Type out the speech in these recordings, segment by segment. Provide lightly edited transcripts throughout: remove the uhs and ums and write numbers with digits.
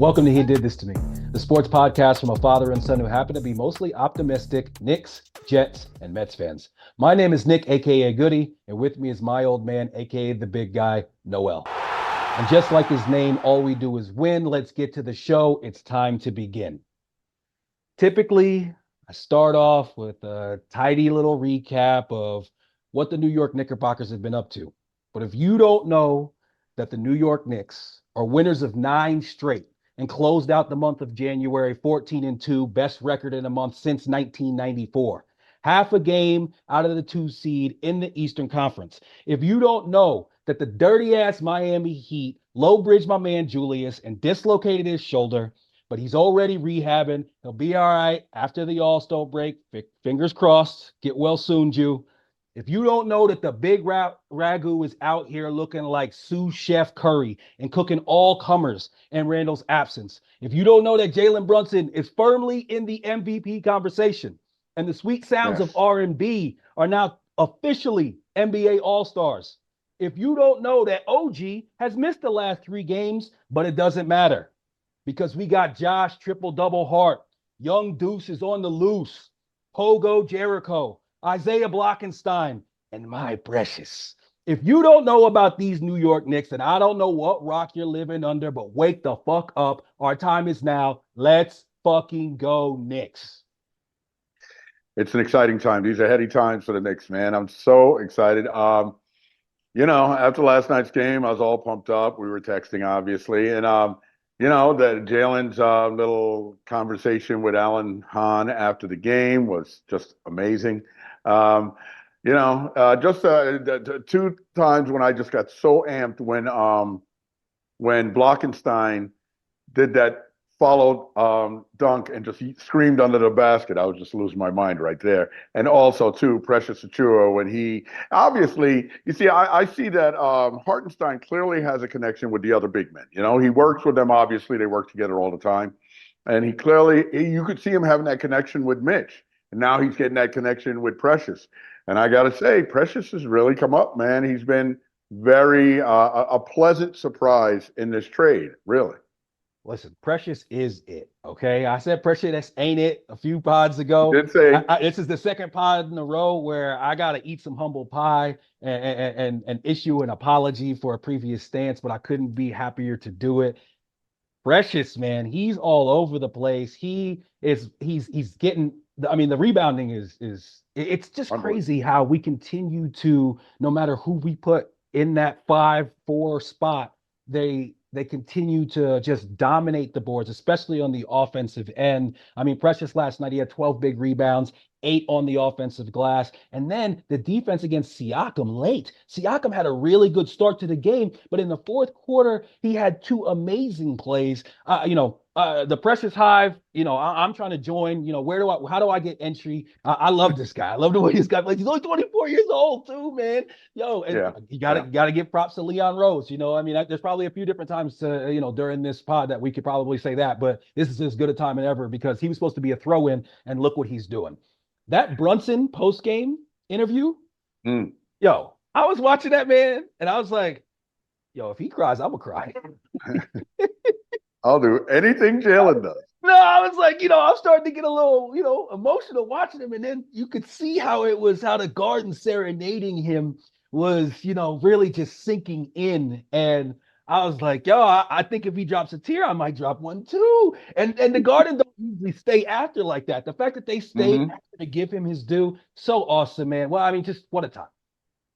Welcome to He Did This to Me, the sports podcast from a father and son who happen to be mostly optimistic Knicks, Jets, and Mets fans. My name is Nick, aka Goody, and with me is my old man, aka the big guy, Noel. And just like his name, all we do is win. Let's get to the show. It's time to begin. Typically, I start off with a tidy little recap of what the New York Knickerbockers have been up to. But if you don't know that the New York Knicks are winners of 9 straight and closed out the month of January 14-2, best record in a month since 1994, half a game out of the 2 seed in the Eastern Conference. If you don't know that the dirty ass Miami Heat low bridged my man Julius and dislocated his shoulder, but he's already rehabbing. He'll be all right after the All-Star break. Fingers crossed. Get well soon, Jew. If you don't know that the big Ragu is out here looking like sous chef Curry and cooking all comers in Randall's absence, if you don't know that Jalen Brunson is firmly in the MVP conversation and the sweet sounds of R&B are now officially NBA All-Stars, if you don't know that OG has missed the last 3 games, but it doesn't matter because we got Josh triple-double Hart, Young Deuce is on the loose, Pogo Jericho, Isaiah Blockenstein, and my precious. If you don't know about these New York Knicks, then I don't know what rock you're living under, but wake the fuck up. Our time is now. Let's fucking go, Knicks. It's an exciting time. These are heady times for the Knicks, man. I'm so excited. After last night's game, I was all pumped up. We were texting, obviously. And, that Jalen's little conversation with Alan Hahn after the game was just amazing. Just 2 times when I just got so amped when Blockenstein did that followed dunk and just screamed under the basket. I was just losing my mind right there. And also, too, Precious Achua, when he obviously, you see, I see that Hartenstein clearly has a connection with the other big men. He works with them. Obviously, they work together all the time. And you could see him having that connection with Mitch. And now he's getting that connection with Precious. And I got to say, Precious has really come up, man. He's been very a pleasant surprise in this trade, really. Listen, Precious is it, okay? I said Precious ain't it a few pods ago. Did say this is the second pod in a row where I got to eat some humble pie and issue an apology for a previous stance, but I couldn't be happier to do it. Precious, man, he's all over the place. He's getting. The rebounding is it's just crazy how we continue to, no matter who we put in that 5-4 spot, they continue to just dominate the boards, especially on the offensive end. Precious last night, he had 12 big rebounds, 8 on the offensive glass. And then the defense against Siakam late. Siakam had a really good start to the game, but in the fourth quarter, he had 2 amazing plays. The Precious Hive, I'm trying to join. How do I get entry? I love this guy. I love the way this guy plays. He's only 24 years old too, man. You gotta give props to Leon Rose. There's probably a few different times during this pod that we could probably say that, but this is as good a time as ever because he was supposed to be a throw-in, and look what he's doing. That Brunson post-game interview, I was watching that, man, and I was like, if he cries, I'm gonna cry. I'll do anything Jalen does. No, I was like, I'm starting to get a little, emotional watching him. And then you could see how the Garden serenading him was, really just sinking in. And I was like, I think if he drops a tear, I might drop one too. And the Garden don't usually stay after like that. The fact that they stayed after to give him his due, so awesome, man. Well, just what a time.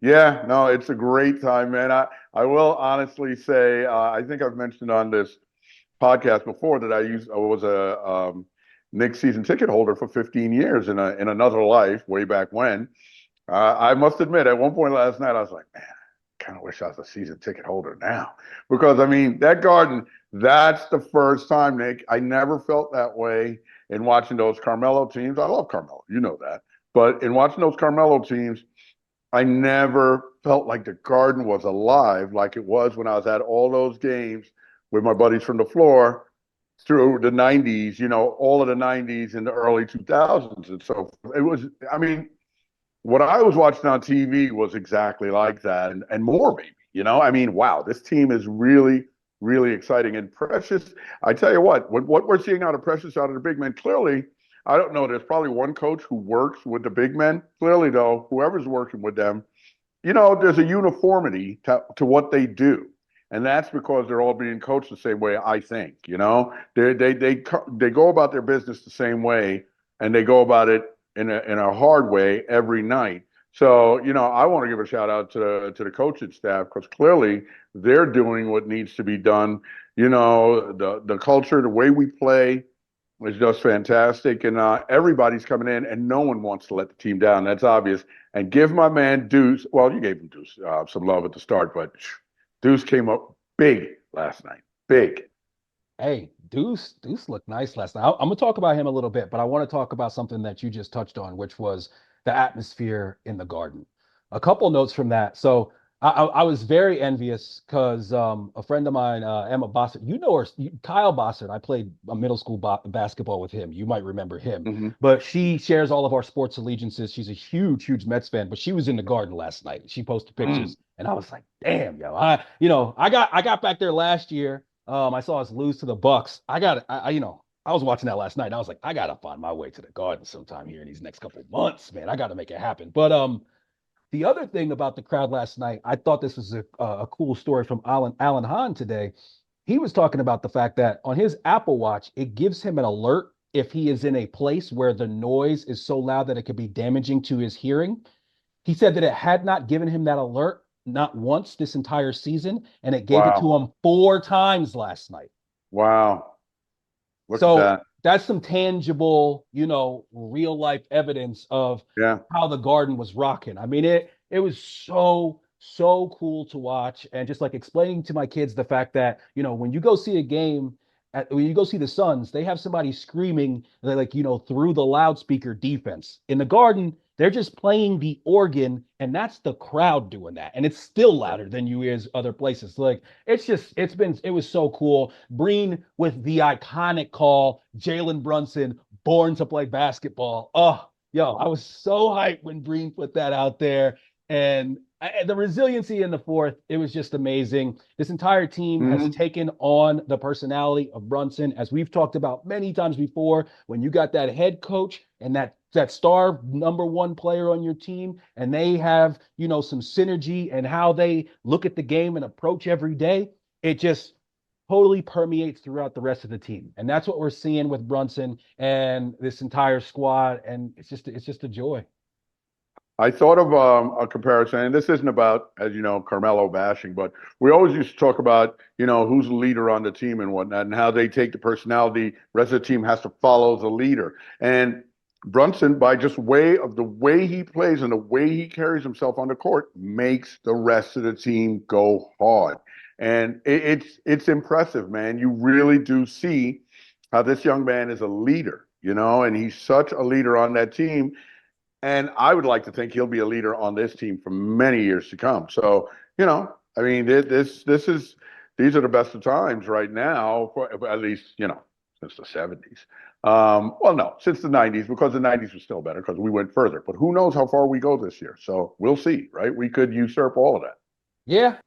Yeah, no, it's a great time, man. I will honestly say, I think I've mentioned on this podcast before that I was a Knicks season ticket holder for 15 years in another life way back when. I must admit, at one point last night, I was like, man, I kind of wish I was a season ticket holder now. Because, that Garden, that's the first time, Nick, I never felt that way in watching those Carmelo teams. I love Carmelo, you know that. But in watching those Carmelo teams, I never felt like the Garden was alive like it was when I was at all those games with my buddies from the floor through the 90s, all of the 90s and the early 2000s. And so it was, what I was watching on TV was exactly like that and more maybe, wow, this team is really, really exciting. And Precious, I tell you what we're seeing out of Precious, out of the big men, clearly, I don't know, there's probably one coach who works with the big men. Clearly, though, whoever's working with them, there's a uniformity to what they do. And that's because they're all being coached the same way, I think. They go about their business the same way, and they go about it in a hard way every night. So, I want to give a shout out to the coaching staff because clearly they're doing what needs to be done. The culture, the way we play is just fantastic, and everybody's coming in, and no one wants to let the team down. That's obvious. And give my man Deuce. Well, you gave him Deuce some love at the start, but Deuce came up big last night. Big. Hey, Deuce looked nice last night. I'm gonna talk about him a little bit, but I want to talk about something that you just touched on, which was the atmosphere in the Garden. A couple notes from that. So I was very envious because a friend of mine, Emma Bossert, you know her, Kyle Bossert. I played a middle school basketball with him. You might remember him, Hmm. but she shares all of our sports allegiances. She's a huge Mets fan, but she was in the Garden last night. She posted Mm. pictures, and I was like, damn, yo, I got back there last year. I saw us lose to the Bucks. I was watching that last night. And I was like, I gotta find my way to the Garden sometime here in these next couple of months, man. I gotta make it happen. But the other thing about the crowd last night, I thought this was a cool story from Alan Hahn today. He was talking about the fact that on his Apple Watch, it gives him an alert if he is in a place where the noise is so loud that it could be damaging to his hearing. He said that it had not given him that alert not once this entire season, and it gave it to Wow. him 4 times last night. Wow. Look at So that. that's some tangible, real life evidence of Yeah. how the Garden was rocking. I mean, it was so cool to watch, and just like explaining to my kids the fact that when you go see a game. When you go see the Suns, they have somebody screaming like through the loudspeaker defense. In the Garden, they're just playing the organ, and that's the crowd doing that, and it's still louder than you is other places. Like it was so cool. Breen with the iconic call, Jalen Brunson, born to play basketball. Oh, yo, I was so hyped when Breen put that out there. And the resiliency in the fourth, it was just amazing. This entire team has Hmm. taken on the personality of Brunson, as we've talked about many times before. When you got that head coach and that star number one player on your team, and they have some synergy and how they look at the game and approach every day, it just totally permeates throughout the rest of the team. And that's what we're seeing with Brunson and this entire squad. And it's just a joy. I thought of a comparison, and this isn't about, as you know, Carmelo bashing, but we always used to talk about, who's the leader on the team and whatnot, and how they take the personality. The rest of the team has to follow the leader. And Brunson, by just way of the way he plays and the way he carries himself on the court, makes the rest of the team go hard. And it's impressive, man. You really do see how this young man is a leader, and he's such a leader on that team. And I would like to think he'll be a leader on this team for many years to come. So, I mean, this is these are the best of times right now, at least, since the 70s. Well, no, since the 90s, because the 90s was still better because we went further. But who knows how far we go this year? So we'll see, right? We could usurp all of that. Yeah.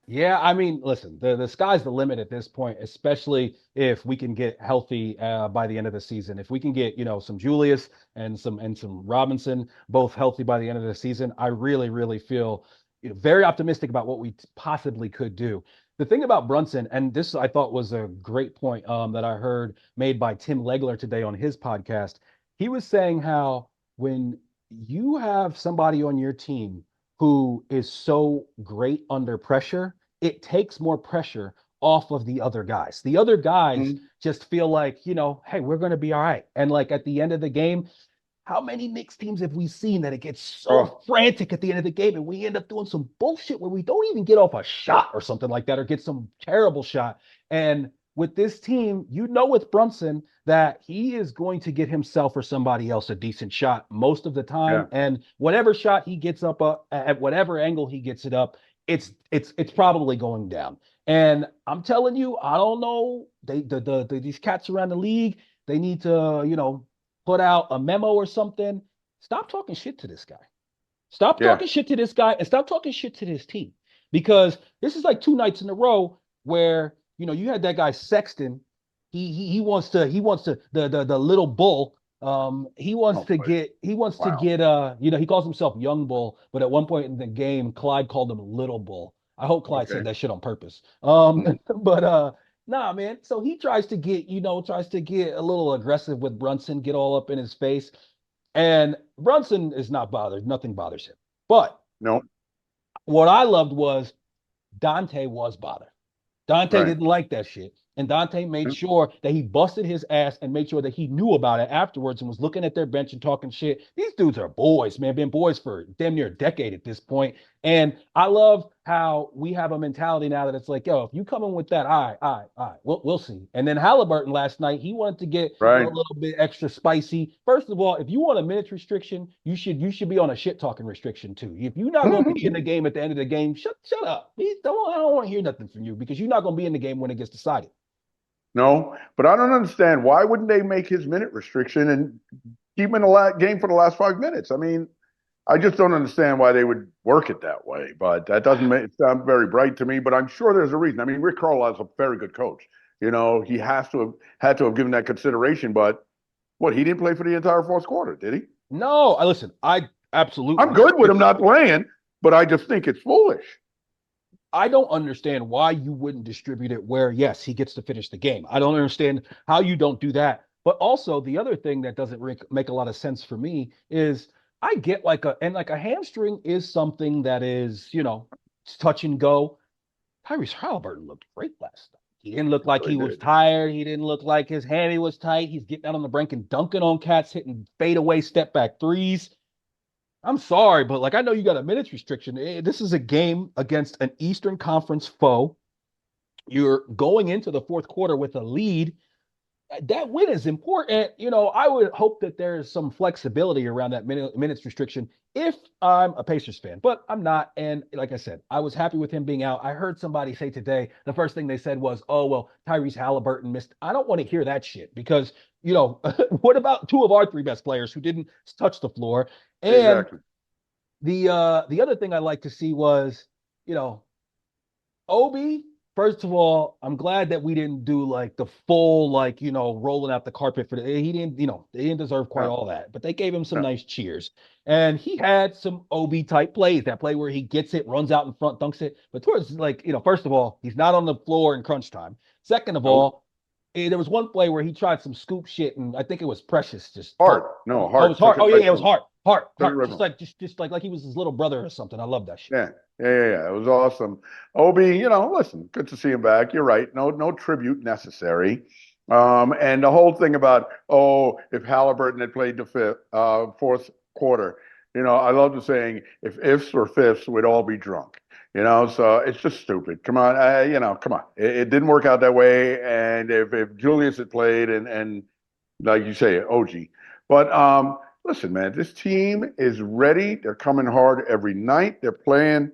I mean, listen, the sky's the limit at this point, especially if we can get healthy by the end of the season. If we can get, some Julius and some Robinson both healthy by the end of the season, I really feel very optimistic about what we possibly could do. The thing about Brunson, and this I thought was a great point that I heard made by Tim Legler today on his podcast. He was saying how when you have somebody on your team who is so great under pressure, it takes more pressure off of the other guys. The other guys Mhm. just feel like, hey, we're going to be all right. And like at the end of the game, how many Knicks teams have we seen that it gets so Oh, frantic at the end of the game and we end up doing some bullshit where we don't even get off a shot or something like that or get some terrible shot? And with this team, with Brunson that he is going to get himself or somebody else a decent shot most of the time. yeah, And whatever shot he gets up at whatever angle he gets it up, it's probably going down. And I'm telling you, I don't know. These cats around the league, they need to, put out a memo or something. Stop talking shit to this guy. Stop yeah, talking shit to this guy and stop talking shit to this team because this is like 2 nights in a row where you had that guy Sexton. He wants to the little bull. He wants Oh, to get wow. he calls himself Young Bull, but at one point in the game, Clyde called him Little Bull. I hope Clyde Okay. said that shit on purpose. Mhm. But nah, man. So he tries to get a little aggressive with Brunson, get all up in his face. And Brunson is not bothered. Nothing bothers him. But No, what I loved was Dante was bothered. Dante right. didn't like that shit. And Dante made Yeah. sure that he busted his ass and made sure that he knew about it afterwards and was looking at their bench and talking shit. These dudes are boys, man. Been boys for damn near a decade at this point. And I love how we have a mentality now that it's like, yo, if you come in with that, all right, we'll see. And then Halliburton last night, he wanted to get a Right. little bit extra spicy. First of all, if you want a minutes restriction, you should be on a shit talking restriction too. If you're not going to be in the game at the end of the game, shut up. I don't want to hear nothing from you because you're not going to be in the game when it gets decided. No, but I don't understand. Why wouldn't they make his minute restriction and keep him in the game for the last 5 minutes? I mean, I just don't understand why they would work it that way. But that doesn't make it sound very bright to me. But I'm sure there's a reason. I mean, Rick Carlisle's a very good coach. He has to have had to have given that consideration. But what, he didn't play for the entire fourth quarter, did he? No, I listen. I I'm absolutely. good with him not playing, but I just think it's foolish. I don't understand why you wouldn't distribute it where, yes, he gets to finish the game. I don't understand how you don't do that. But also, the other thing that doesn't make a lot of sense for me is I get like a hamstring is something that is, it's touch and go. Tyrese Halliburton looked great last night. He didn't look like Really he was did. tired. He didn't look like his hammy was tight. He's getting out on the brink and dunking on cats, hitting fadeaway step back threes. I'm sorry, but like I know you got a minutes restriction. This is a game against an Eastern Conference foe. You're going into the fourth quarter with a lead. That win is important. I would hope that there's some flexibility around that minutes restriction if I'm a Pacers fan, but I'm not. And like I said, I was happy with him being out. I heard somebody say today, the first thing they said was, oh, well, Tyrese Halliburton missed. I don't want to hear that shit because, what about two of our three best players who didn't touch the floor? And Exactly. the other thing I like to see was, you know, Obi, first of all, I'm glad that we didn't do like the full, like, rolling out the carpet for he didn't, they didn't deserve quite No, all that, but they gave him some no. nice cheers. And he had some Obi type plays, that play where he gets it, runs out in front, dunks it. But towards like, first of all, he's not on the floor in crunch time. Second of Nope. all, there was one play where he tried some scoop shit, and I think it was Precious just took. Hart. No, Oh, it was Hart Hart. took it Oh yeah, right yeah, it was from him. Hart. Hart, Took it Hart. right Just from him. like just like he was his little brother or something. I love that shit. Yeah. It was awesome. Obi, listen, good to see him back. You're right. No tribute necessary. And the whole thing about, oh, if Halliburton had played the fourth quarter, I love the saying, if ifs were fifths, we'd all be drunk. So it's just stupid. Come on, come on. It didn't work out that way. And if Julius had played and like you say, OG, but listen, man, this team is ready. They're coming hard every night. They're playing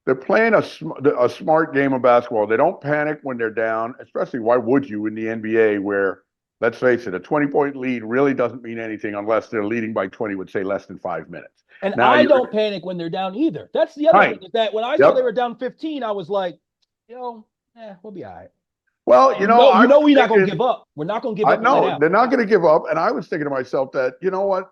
a smart game of basketball. They don't panic when they're down, especially why would you in the NBA where, let's face it, a 20-point lead really doesn't mean anything unless they're leading by 20 with, say, less than 5 minutes. And Now I you're don't panic when they're down either. That's the other thing right. is that when I saw they Yep. were down 15, I was like, we'll be all right. Well, You I know, was we're not gonna thinking, give up. We're not gonna give I up and lay know down. they're not going to give up. And I was thinking to myself that, what,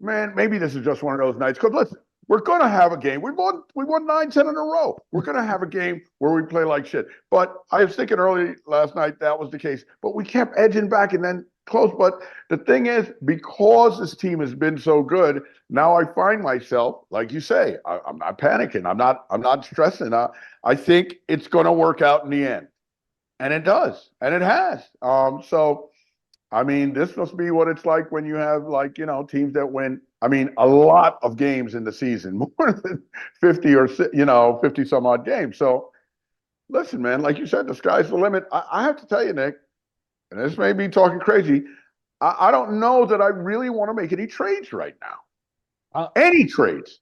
man, maybe this is just one of those nights. Because listen, we're going to have a game. We won 9, 10 in a row. We're going to have a game where we play like shit. But I was thinking early last night that was the case. But we kept edging back and then close. But the thing is, because this team has been so good, now I find myself, like you say, I'm not panicking. I'm not stressing. I think it's going to work out in the end, and it does, and it has. So I mean, this must be what it's like when you have like, teams that win, I mean, a lot of games in the season, more than 50 or, 50 some odd games. So listen, man, like you said, the sky's the limit. I have to tell you, Nick, and this may be talking crazy. I don't know that I really want to make any trades right now. Uh, Any trades.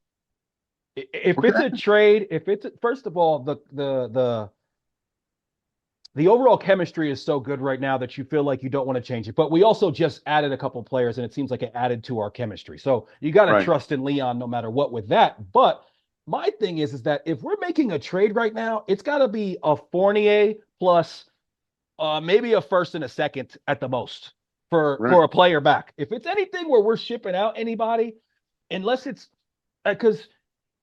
if it's a Okay. trade, if it's first of all, the overall chemistry is so good right now that you feel like you don't want to change it. But we also just added a couple players, and it seems like it added to our chemistry. So you got to Right. trust in Leon no matter what with that. But my thing is that if we're making a trade right now, it's got to be a Fournier plus maybe a first and a second at the most Right. for a player back. If it's anything where we're shipping out anybody, unless it's because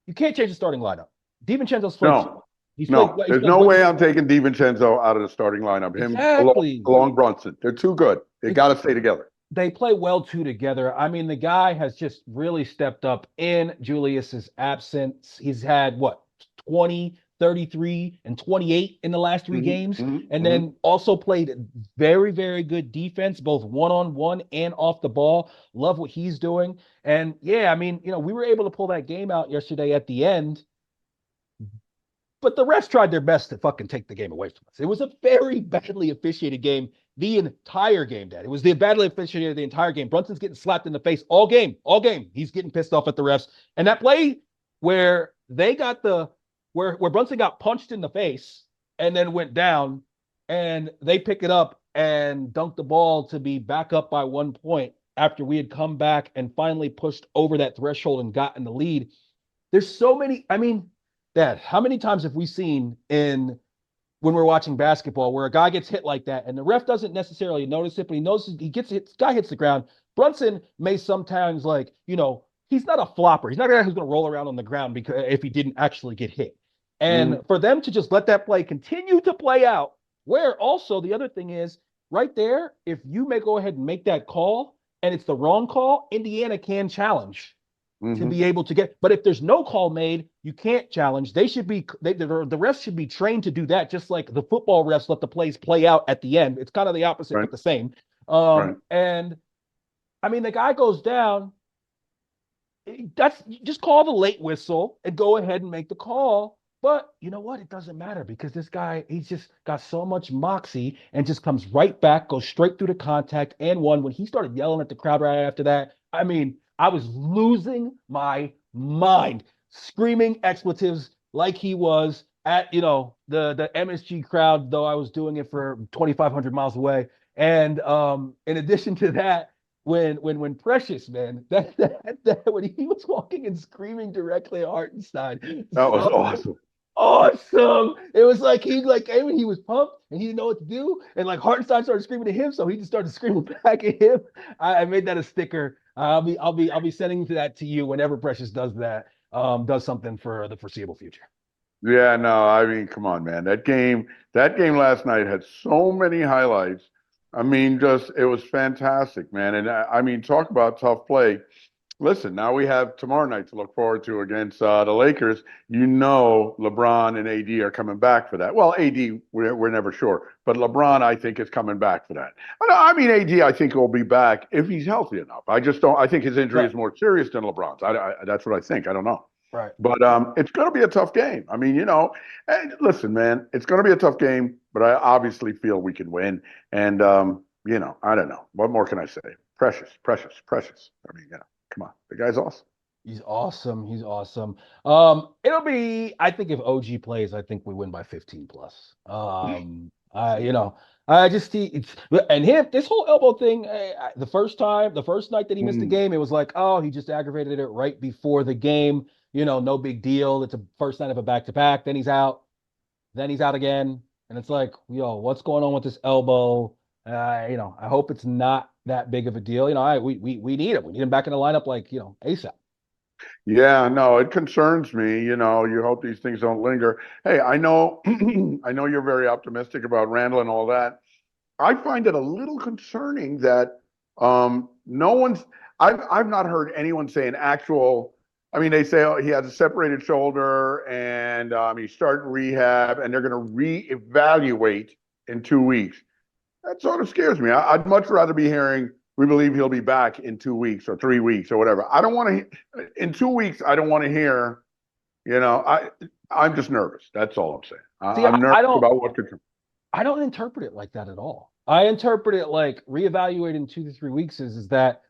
you can't change the starting lineup. DiVincenzo's played. No, He's played. no. He's There's played no what? way I'm taking DiVincenzo out of the starting lineup. Him Exactly. along Brunson. They're too good. They got It's to stay together. they play well too together. I mean, the guy has just really stepped up in Julius's absence. He's had what 20, 33, and 28 in the last three Hmm. games, Hmm. and Hmm. then also played very, very good defense, both one-on-one and off the ball. Love what he's doing. And yeah, I mean, we were able to pull that game out yesterday at the end. But the refs tried their best to fucking take the game away from us. It was a very badly officiated game the entire game, Dad. It was the badly officiated the entire game. Brunson's getting slapped in the face all game, all game. He's getting pissed off at the refs. And that play where they got where Brunson got punched in the face and then went down, and they pick it up and dunk the ball to be back up by 1 point after we had come back and finally pushed over that threshold and gotten the lead. There's so many. I mean, Dad, how many times have we seen in when we're watching basketball where a guy gets hit like that and the ref doesn't necessarily notice it, but he notices he gets hit, guy hits the ground. Brunson may sometimes he's not a flopper. He's not a guy who's going to roll around on the ground because if he didn't actually get hit. And Hmm. for them to just let that play continue to play out, where also the other thing is right there, if you may go ahead and make that call and it's the wrong call, Indiana can challenge to Hmm. be able to get. But if there's no call made, you can't challenge. They should be the refs should be trained to do that, just like the football refs let the plays play out at the end. It's kind of the opposite, Right. but the same. Right. And I mean, the guy goes down. That's just call the late whistle and go ahead and make the call. But you know what? It doesn't matter because this guy, he's just got so much moxie and just comes right back, goes straight through the contact and one. When he started yelling at the crowd right after that, I mean, I was losing my mind, screaming expletives like he was at, the MSG crowd, though I was doing it for 2,500 miles away. And in addition to that, when Precious, man, that when he was walking and screaming directly at Hartenstein, That was so awesome. awesome. It was like he was pumped and he didn't know what to do. And like Hartenstein started screaming at him, so he just started screaming back at him. I made that a sticker. I'll be sending that to you whenever Precious does that, does something for the foreseeable future. Yeah, no, I mean, come on, man. That game last night had so many highlights. I mean, just it was fantastic, man. And I mean, talk about tough play. Listen, now we have tomorrow night to look forward to against the Lakers. You know, LeBron and AD are coming back for that. Well, AD, we're never sure, but LeBron, I think, is coming back for that. I mean, AD, I think will be back if he's healthy enough. I just don't. I think his injury Right, is more serious than LeBron's. That's what I think. I don't know. right. But it's going to be a tough game. I mean, and listen, man, it's going to be a tough game, but I obviously feel we can win. And, I don't know. What more can I say? Precious, precious, precious. I mean, come on. The guy's awesome. He's awesome. He's awesome. It'll be, I think if OG plays, I think we win by 15 plus. I just see it's and him, this whole elbow thing, the first night that he missed the Mm. game, it was like, oh, he just aggravated it right before the game. No big deal. It's a first night of a back-to-back. Then he's out. Then he's out again. And it's like, what's going on with this elbow? I hope it's not that big of a deal. We need him. We need him back in the lineup like, ASAP. Yeah, no, it concerns me. You hope these things don't linger. Hey, I know, I know you're very optimistic about Randall and all that. I find it a little concerning that no one's. I've not heard anyone say an actual. I mean, they say he has a separated shoulder and he's starting rehab, and they're going to reevaluate in 2 weeks. That sort of scares me. I'd much rather be hearing we believe he'll be back in 2 weeks or 3 weeks or whatever. I don't want to. In 2 weeks, I don't want to hear. I'm just nervous. That's all I'm saying. See, I'm I nervous don't about what could come. I don't interpret it like that at all. I interpret it like reevaluating in 2 to 3 weeks is that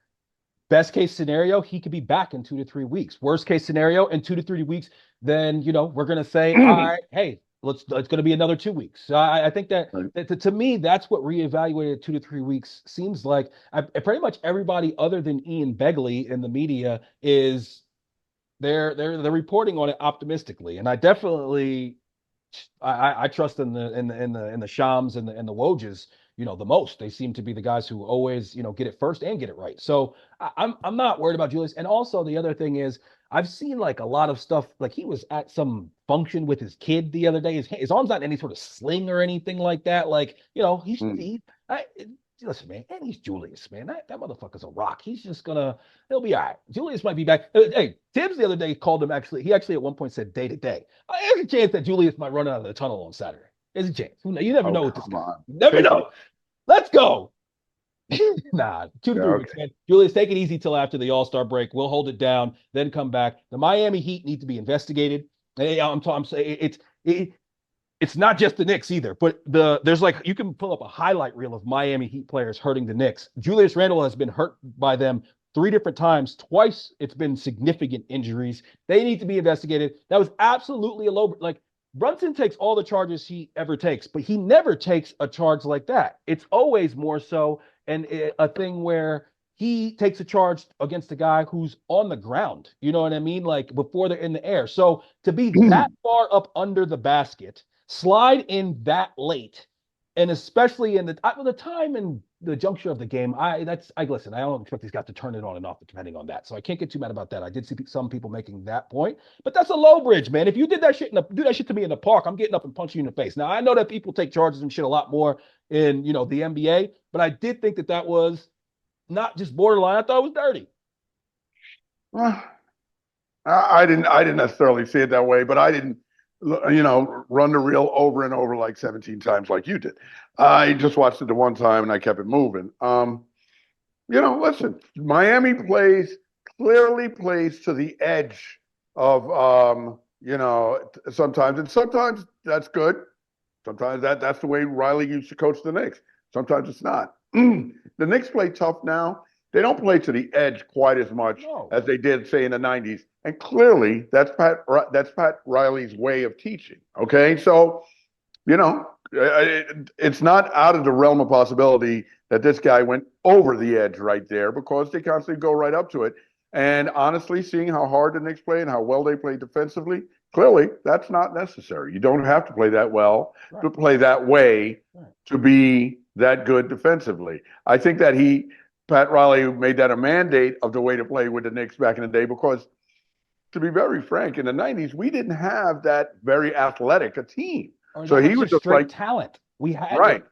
best case scenario, he could be back in 2 to 3 weeks. Worst case scenario, in 2 to 3 weeks, then we're gonna say, all right, hey, it's gonna be another 2 weeks. So I think Right. that to me, that's what reevaluated 2 to 3 weeks seems like. Pretty much everybody other than Ian Begley in the media is they're reporting on it optimistically, and I definitely I trust in the Shams and the Wojs, the most. They seem to be the guys who always, get it first and get it right. So I'm not worried about Julius. And also the other thing is I've seen like a lot of stuff. Like he was at some function with his kid the other day. His arm's not in any sort of sling or anything like that. Like, Mm. listen, man, and he's Julius, man. That motherfucker's a rock. He'll be all right. Julius might be back. Hey, Tibbs the other day called him he actually at one point said day to day. There's a chance that Julius might run out of the tunnel on Saturday. There's a chance. You never Oh, know with this come guy. on. You never Take it. know. Let's go. Nah, 2 to 3 Yeah, weeks, man. Julius, take it easy till after the All-Star break. We'll hold it down, then come back. The Miami Heat need to be investigated. I'm saying it's not just the Knicks either, but there's like you can pull up a highlight reel of Miami Heat players hurting the Knicks. Julius Randle has been hurt by them 3 different times. Twice it's been significant injuries. They need to be investigated. That was absolutely a low. Like Brunson takes all the charges he ever takes, but he never takes a charge like that. It's always more so a thing where he takes a charge against a guy who's on the ground. You know what I mean? Like before they're in the air. So to be okay. that far up under the basket, slide in that late, and especially in the time and the juncture of the game, I listen. I don't expect these guys to turn it on and off depending on that. So I can't get too mad about that. I did see some people making that point, but that's a low bridge, man. If you did that shit do that shit to me in the park, I'm getting up and punching you in the face. Now I know that people take charges and shit a lot more in the NBA, but I did think that was not just borderline. I thought it was dirty. Well, I didn't necessarily see it that way, but I didn't, run the reel over and over like 17 times like you did. I just watched it the one time and I kept it moving. Listen, Miami clearly plays to the edge of, sometimes, and sometimes that's good. Sometimes that's the way Riley used to coach the Knicks. Sometimes it's not. The Knicks play tough now. They don't play to the edge quite as much No. as they did, say, in the '90s. And clearly, that's Pat Riley's way of teaching. Okay, so it's not out of the realm of possibility that this guy went over the edge right there because they constantly go right up to it. And honestly, seeing how hard the Knicks play and how well they play defensively, clearly that's not necessary. You don't have to play that well to play that way to be that good defensively. I think that Pat Riley made that a mandate of the way to play with the Knicks back in the day because, to be very frank, in the '90s, we didn't have that very athletic a team. Or So not he like was just just straight like, talent. We had right.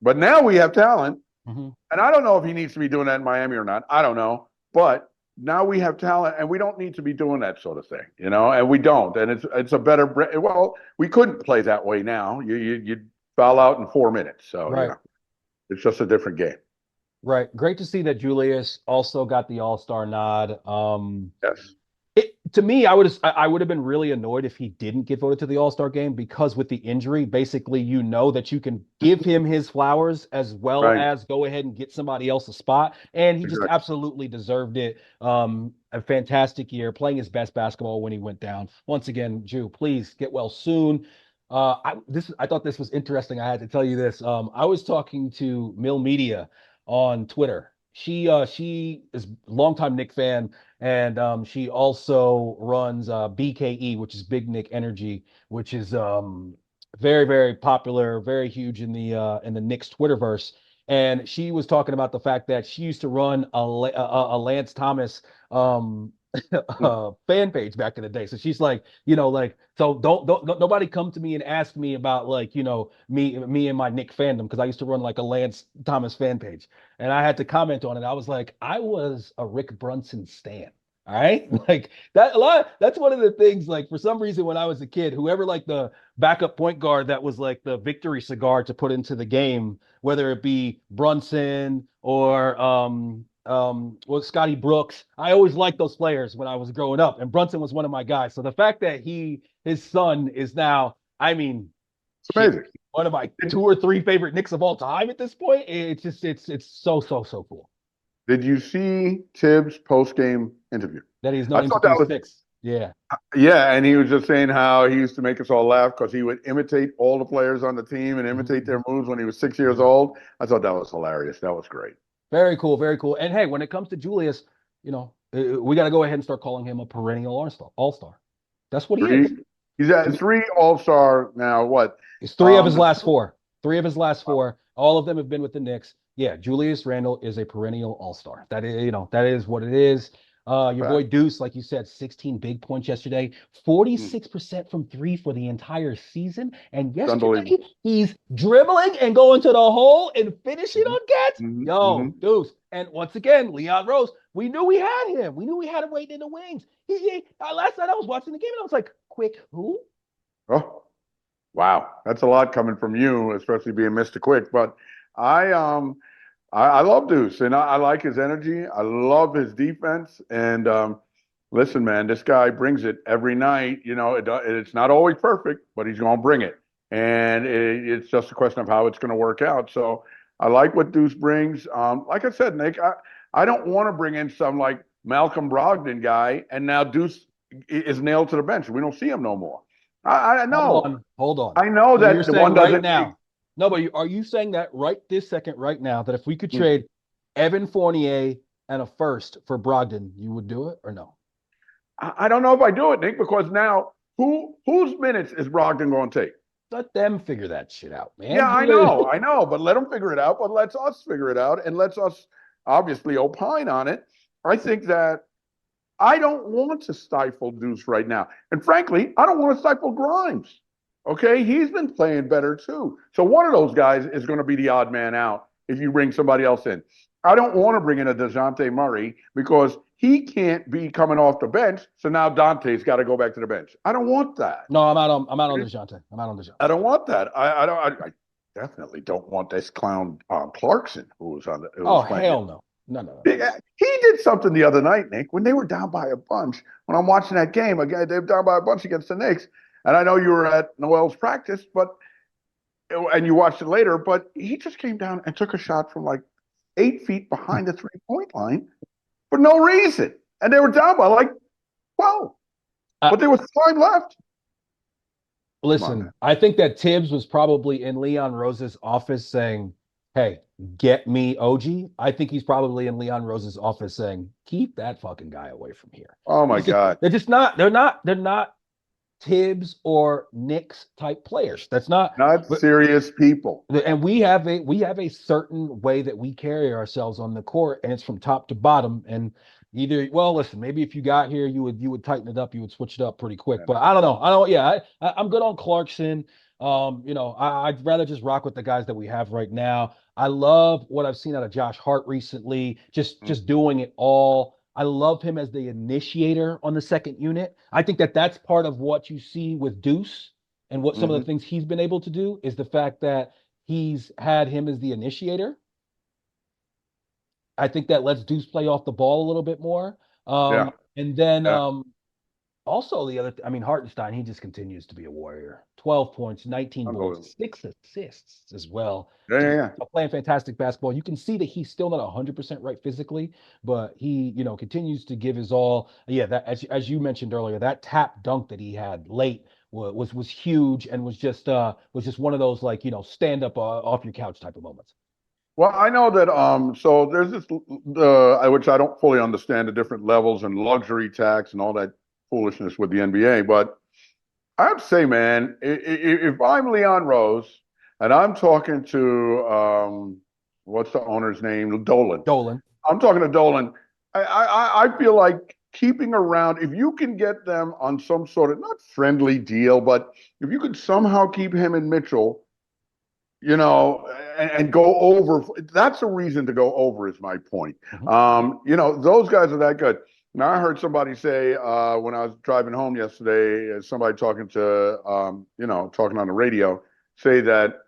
But now we have talent. Mhm. And I don't know if he needs to be doing that in Miami or not. I don't know. But now we have talent and we don't need to be doing that sort of thing, and we don't. And it's a better, well, we couldn't play that way now. You'd foul out in 4 minutes. So, Right. it's just a different game. Right. Great to see that Julius also got the All-Star nod. Yes. To me, I would have been really annoyed if he didn't get voted to the All-Star game because with the injury, basically that you can give him his flowers as well Right. as go ahead and get somebody else a spot. And he just Exactly. absolutely deserved it. A fantastic year, playing his best basketball when he went down. Once again, Jew, please get well soon. I thought this was interesting. I had to tell you this. I was talking to Mill Media on Twitter. She is a longtime Nick fan, and she also runs BKE, which is Big Nick Energy, which is very, very popular, very huge in the Knicks Twitterverse. And she was talking about the fact that she used to run a Lance Thomas fan page back in the day. So she's like, so don't nobody come to me and ask me about like, me and my Nick fandom because I used to run like a Lance Thomas fan page, and I had to comment on it. I was like, I was a Rick Brunson stan. All right. Like that a lot. That's one of the things, like, for some reason, when I was a kid, whoever like the backup point guard that was like the victory cigar to put into the game, whether it be Brunson or Scotty Brooks, I always liked those players when I was growing up. And Brunson was one of my guys. So the fact that his son is now, I mean, It's shit, amazing. one of my 2 or 3 favorite Knicks of all time at this point. It's so, so, so cool Did you see Tibbs' post game interview? that he's I known him thought since he that was was 6. Yeah. Yeah, and he was just saying how he used to make us all laugh because he would imitate all the players on the team and imitate Mhm. their moves when he was 6 years old. I thought that was hilarious. That was great. Very cool, very cool. And hey, when it comes to Julius, we got to go ahead and start calling him a perennial all-star. All-star. That's what he is. He's at three All-Star now. What? It's three of his last four. Three of his last four. All of them have been with the Knicks. Yeah, Julius Randle is a perennial all-star. That is, that is what it is. Your boy Deuce, like you said, 16 big points yesterday, 46% from three for the entire season. And It's yesterday, unbelievable. he's dribbling and going to the hole and finishing Hmm. on gets. Hmm. Hmm. Yo, Deuce. And once again, Leon Rose, we knew we had him. We knew we had him waiting in the wings. Last night I was watching the game and I was like, quick, who? Oh, wow. That's a lot coming from you, especially being Mr. Quick. But I I love Deuce, and I like his energy. I love his defense. And listen, man, this guy brings it every night. It's not always perfect, but he's going to bring it. And it's just a question of how it's going to work out. So I like what Deuce brings. Like I said, Nick, I don't want to bring in some like Malcolm Brogdon guy, and now Deuce is nailed to the bench. We don't see him no more. I know. Hold on. I know So you're that the saying one right doesn't make. now, no, but are you saying that right this second, right now, that if we could Mm. trade Evan Fournier and a first for Brogdon, you would do it or no? I don't know if I do it, Nick, because now whose minutes is Brogdon going to take? Let them figure that shit out, Yeah, man. I know, but let them figure it out. But let's us figure it out, and let's us obviously opine on it. I think that I don't want to stifle Deuce right now, and frankly, I don't want to stifle Grimes. Okay, he's been playing better too. So one of those guys is going to be the odd man out if you bring somebody else in. I don't want to bring in a DeJounte Murray because he can't be coming off the bench. So now Dante's got to go back to the bench. I don't want that. No, I'm out on DeJounte. I'm out on DeJounte. I don't want that. I don't. I definitely don't want this clown Clarkson who was who Oh was playing it. hell no. No. He did something the other night, Nick, when they were down by a bunch. When I'm watching that game again, they were down by a bunch against the Knicks, and I know you were at Noel's practice, but and you watched it later. But he just came down and took a shot from like 8 feet behind the 3-point line for no reason, and they were down by like 12, but there was time left. Come on, Listen, man. I think that Tibbs was probably in Leon Rose's office saying, "Hey, get me OG." I think he's probably in Leon Rose's office saying, "Keep that fucking guy away from here." Oh my He's just, God. they're just not. They're not Tibbs or Knicks type players. That's not. Not But serious people. and we have a certain way that we carry ourselves on the court, and it's from top to bottom. And listen, maybe if you got here, you would tighten it up, you would switch it up pretty quick. But I don't know. I don't. Yeah, I'm good on Clarkson. I'd rather just rock with the guys that we have right now. I love what I've seen out of Josh Hart recently. Just doing it all. I love him as the initiator on the second unit. I think that that's part of what you see with Deuce and what some of Mm-hmm. the things he's been able to do is the fact that he's had him as the initiator. I think that lets Deuce play off the ball a little bit more. Yeah, And then yeah, also Hartenstein, he just continues to be a warrior. 12 points, 19 unbelievable. boards, 6 assists as well. Yeah, yeah, Just yeah. playing fantastic basketball. You can see that he's still not 100% right physically, but he, continues to give his all. Yeah, that as you mentioned earlier, that tap dunk that he had late was huge and was just one of those like, stand up off your couch type of moments. Well, I know that so there's this which I don't fully understand the different levels and luxury tax and all that foolishness with the NBA, but I have to say, man, if I'm Leon Rose and I'm talking to what's the owner's name? Dolan. Dolan. I'm talking to Dolan. I feel like keeping around, if you can get them on some sort of not friendly deal, but if you could somehow keep him and Mitchell, and go over, that's a reason to go over, is my point. Mhm. Those guys are that good. Now, I heard somebody say when I was driving home yesterday, somebody talking on the radio, say that,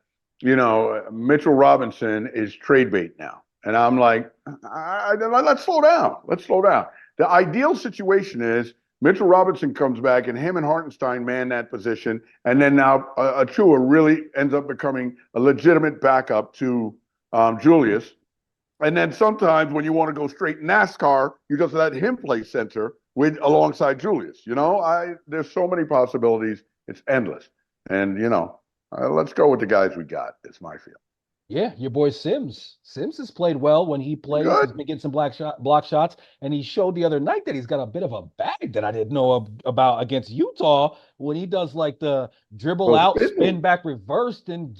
Mitchell Robinson is trade bait now. And I'm like, let's slow down. Let's slow down. The ideal situation is Mitchell Robinson comes back and him and Hartenstein man that position. And then now Achua really ends up becoming a legitimate backup to Julius. And then sometimes when you want to go straight NASCAR, you just let him play center alongside Julius. There's so many possibilities. It's endless. And let's go with the guys we got. It's my feel. Yeah, your boy Sims. Sims has played well when he plays. He's Good. been getting some block shots, and he showed the other night that he's got a bit of a bag that I didn't know about against Utah. when he does like the dribble Those out, spin spin moves. back, reversed, and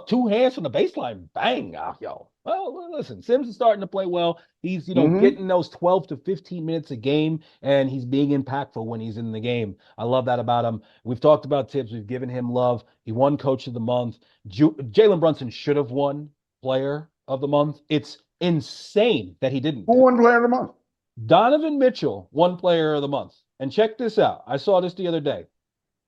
two hands from the baseline, bang, yo. Well, listen, Sims is starting to play well. He's, Hmm. getting those 12 to 15 minutes a game, and he's being impactful when he's in the game. I love that about him. We've talked about Tibbs. We've given him love. He won Coach of the Month. Jalen Brunson should have won Player of the Month. It's insane that he didn't. Who won Player of the Month? Donovan Mitchell won Player of the Month. And check this out. I saw this the other day.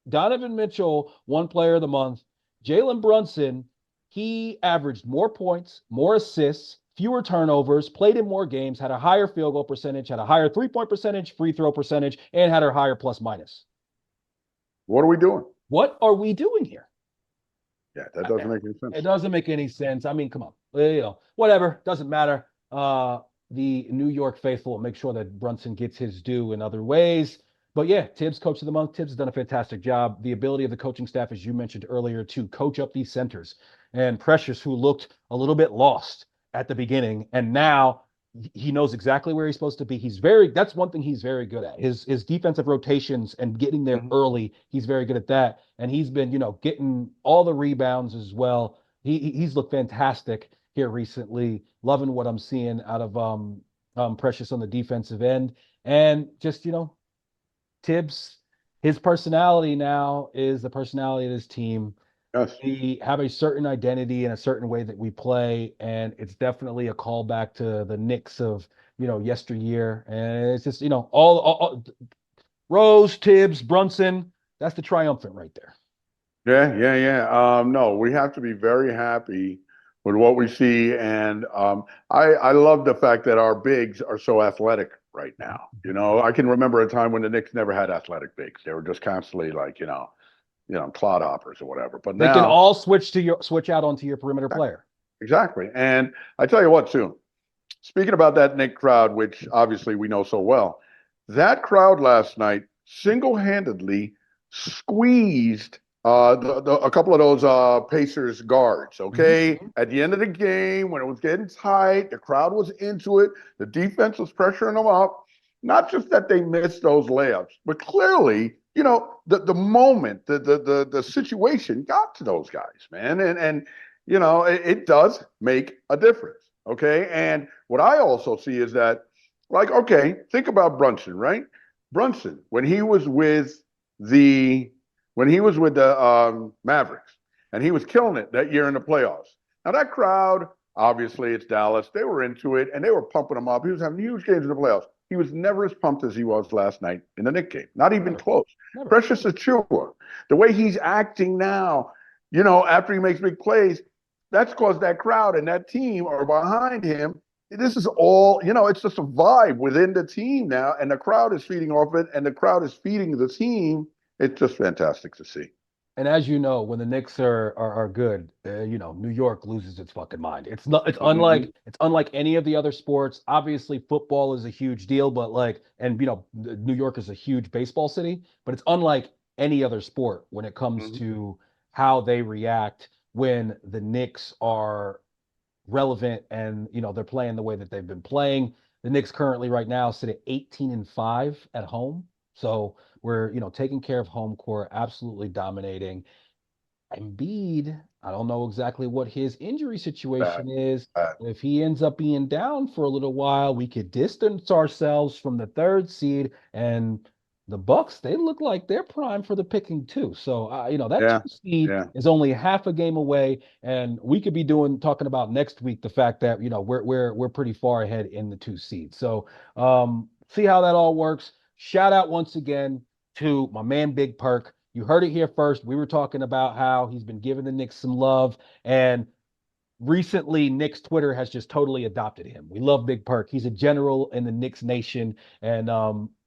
Donovan Mitchell won Player of the Month. Jalen Brunson, he averaged more points, more assists, fewer turnovers, played in more games, had a higher field goal percentage, had a higher 3-point percentage, free throw percentage, and had a higher plus minus. What are we doing? What are we doing here? Yeah, that doesn't make any It sense. doesn't make any sense. I mean, come on. Whatever. Doesn't matter. The New York faithful will make sure that Brunson gets his due in other ways. But yeah, Tibbs, coach of the month. Tibbs has done a fantastic job. The ability of the coaching staff, as you mentioned earlier, to coach up these centers. And Precious, who looked a little bit lost at the beginning, and now he knows exactly where he's supposed to be. That's one thing he's very good at. His defensive rotations and getting there Hmm. early. He's very good at that. And he's been, getting all the rebounds as well. He's looked fantastic here recently. Loving what I'm seeing out of Precious on the defensive end. And just, Tibbs, his personality now is the personality of this team. Yes. We have a certain identity and a certain way that we play, and it's definitely a callback to the Knicks of yesteryear. And it's just all Rose, Tibbs, Brunson. That's the triumphant right there. Yeah, yeah, yeah. No, we have to be very happy with what we see, and I love the fact that our bigs are so athletic right now. I can remember a time when the Knicks never had athletic bigs; they were just constantly like clodhoppers or whatever. But They can now, all switch out onto your perimeter player. exactly. And I tell you what, too. Speaking about that Knick crowd, which obviously we know so well, that crowd last night single-handedly squeezed a couple of those Pacers guards. Okay, Mm-hmm. at the end of the game, when it was getting tight, the crowd was into it. The defense was pressuring them up. Not just that they missed those layups, but clearly, the moment, the situation got to those guys, man, and it does make a difference. Okay. And what I also see is that, like, okay, think about Brunson, right? Brunson, the when he was with the Mavericks, and he was killing it that year in the playoffs. Now that crowd, obviously it's Dallas, they were into it and they were pumping him up. He was having huge games in the playoffs. He was never as pumped as he was last night in the Knicks game. Not even Never, close. never. Precious Achua, the way he's acting now, after he makes big plays, that's because that crowd and that team are behind him. This is all, it's just a vibe within the team now, and the crowd is feeding off it, and the crowd is feeding the team. It's just fantastic to see. And as you know, when the Knicks are good, New York loses its fucking mind. It's not. Mm-hmm. It's unlike any of the other sports. Obviously, football is a huge deal, but New York is a huge baseball city. But it's unlike any other sport when it comes Mm-hmm. to how they react when the Knicks are relevant and they're playing the way that they've been playing. The Knicks currently right now sit at 18-5 at home. So we're taking care of home court, absolutely dominating. Embiid, I don't know exactly what his injury Bad, situation is. bad. If he ends up being down for a little while, we could distance ourselves from the third seed. And the Bucks, they look like they're primed for the picking too. So, that Yeah, two seed yeah. is only half a game away, and we could be talking about next week the fact that we're pretty far ahead in the two seed. So, see how that all works. Shout out once again to my man Big Perk. You heard it here first. We were talking about how he's been giving the Knicks some love, and recently Knicks Twitter has just totally adopted him. We love Big Perk. He's a general in the Knicks nation. And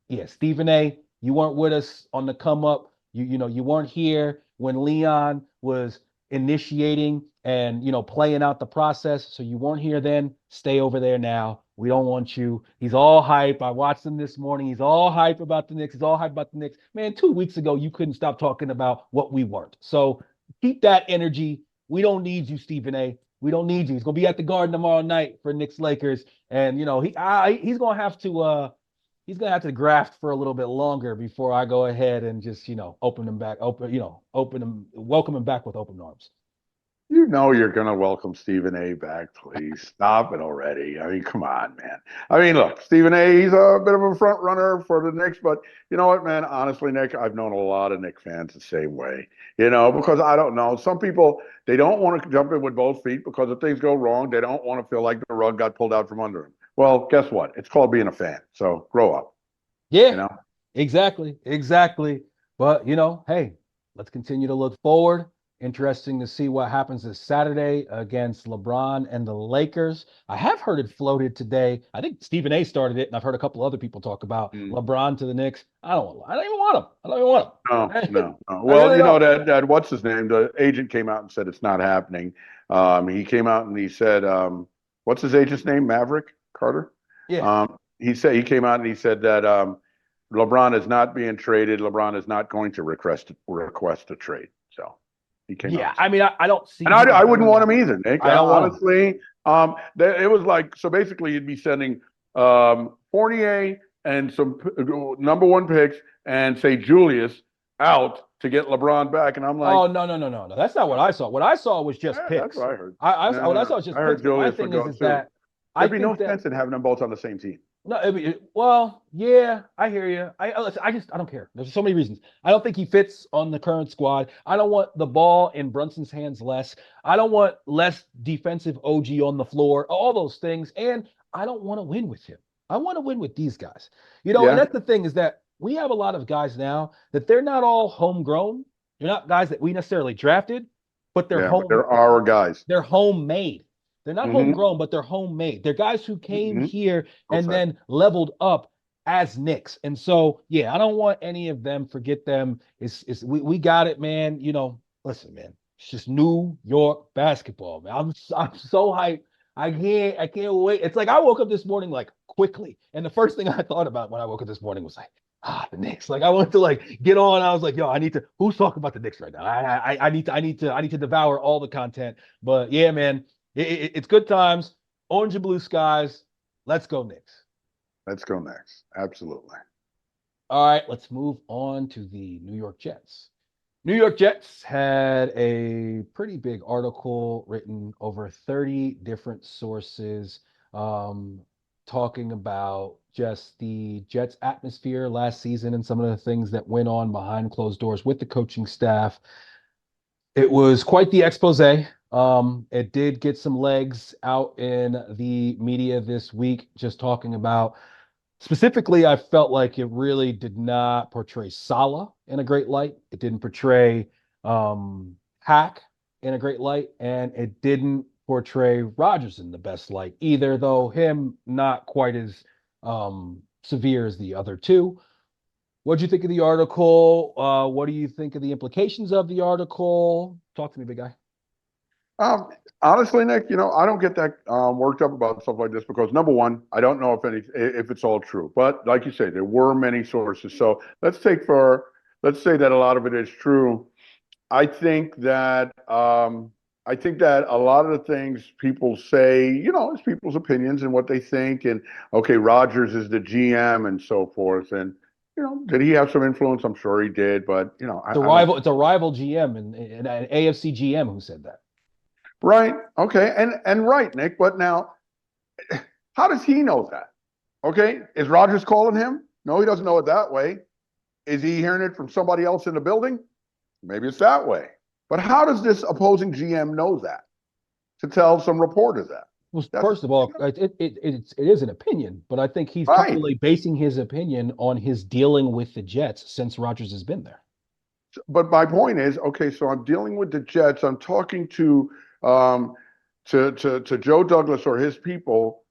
yeah, Stephen A, you weren't with us on the come up. You weren't here when Leon was initiating and playing out the process. So you weren't here then. Stay over there now. We don't want you. He's all hype. I watched him this morning. He's all hype about the Knicks. He's all hype about the Knicks. Man, 2 weeks ago, you couldn't stop talking about what we weren't. So keep that energy. We don't need you, Stephen A. We don't need you. He's gonna be at the Garden tomorrow night for Knicks Lakers, and he's gonna have to he's gonna have to graft for a little bit longer before I go ahead and just open him back, open him, welcome him back with open arms. You know you're going to welcome Stephen A. back, please. Stop it already. I mean, come on, man. I mean, look, Stephen A. He's a bit of a front runner for the Knicks, but you know what, man? Honestly, Nick, I've known a lot of Knicks fans the same way. Because I don't know. Some people they don't want to jump in with both feet because if things go wrong, they don't want to feel like the rug got pulled out from under them. Well, guess what? It's called being a fan. So grow up. You Yeah, know. exactly. But hey, let's continue to look forward. Interesting to see what happens this Saturday against LeBron and the Lakers. I have heard it floated today. I think Stephen A started it, and I've heard a couple other people talk about Mm. LeBron to the Knicks. I don't even want him. I don't even want No, him. no, no. I Well, really you know don't. that what's his name? The agent came out and said it's not happening. He came out and he said, what's his agent's name? Maverick Carter. Yeah. He came out and he said that LeBron is not being traded. LeBron is not going to request a trade. So he came out. Yeah. I mean, I don't see And him I wouldn't doing want that. him either, Nick. I don't want him. Honestly, it was like so. Basically, you'd be sending Fournier and some number one picks, and say Julius out to get LeBron back. And I'm like, Oh no. That's not what I saw. What I saw was just that's picks. what I heard. What I No. saw was I just picks. heard But my Julius would thing go is too. that I There'd be no think that sense in having them both on the same team. no, well, yeah, I hear you. Listen, I don't care. There's so many reasons. I don't think he fits on the current squad. I don't want the ball in Brunson's hands less. I don't want less defensive OG on the floor. All those things, and I don't want to win with him. I want to win with these guys. And Yeah, that's the thing is that we have a lot of guys now that they're not all homegrown. They're not guys that we necessarily drafted, but yeah, but there are guys. they're homemade. They're not Mm-hmm. homegrown, but they're homemade. They're guys who came Mm-hmm. here Well and said. then leveled up as Knicks. And so, yeah, I don't want any of them. Forget them. We got it, man. Listen, man. It's just New York basketball, man. I'm so hyped. I can't wait. It's like I woke up this morning like quickly, and the first thing I thought about when I woke up this morning was like, the Knicks. Like I wanted to like get on. I was like, yo, I need to. Who's talking about the Knicks right now? I need to devour all the content. But yeah, man, it's good times. Orange and blue skies. Let's go Knicks. Let's go next. Absolutely. All right, let's move on to the New York Jets. New York Jets had a pretty big article written over 30 different sources um, talking about just the Jets atmosphere last season and some of the things that went on behind closed doors with the coaching staff. It was quite the expose. It did get some legs out in the media this week, just talking about specifically, I felt like it really did not portray Salah in a great light. It didn't portray Hack in a great light, and it didn't portray Rodgers in the best light either, though him not quite as severe as the other two. What do you think of the article? What do you think of the implications of the article? Talk to me, big guy. Um, Honestly, Nick, I don't get that worked up about stuff like this because number one, I don't know if it's all true. But like you say, there were many sources. So let's say that a lot of it is true. I think that a lot of the things people say, it's people's opinions and what they think. And okay, Rogers is the GM and so forth. And did he have some influence? I'm sure he did. But I don't. It's a rival GM and an AFC GM who said that. Right. Okay. And right, Nick. But now, how does he know that? Okay. Is Rogers calling him? No, he doesn't know it that way. Is he hearing it from somebody else in the building? Maybe it's that way. But how does this opposing GM know that to tell some reporter that? Well, That's first of all, it is an opinion, but I think he's right. probably basing his opinion on his dealing with the Jets since Rodgers has been there. But my point is, okay, so I'm dealing with the Jets. I'm talking um, to Joe Douglas or his people.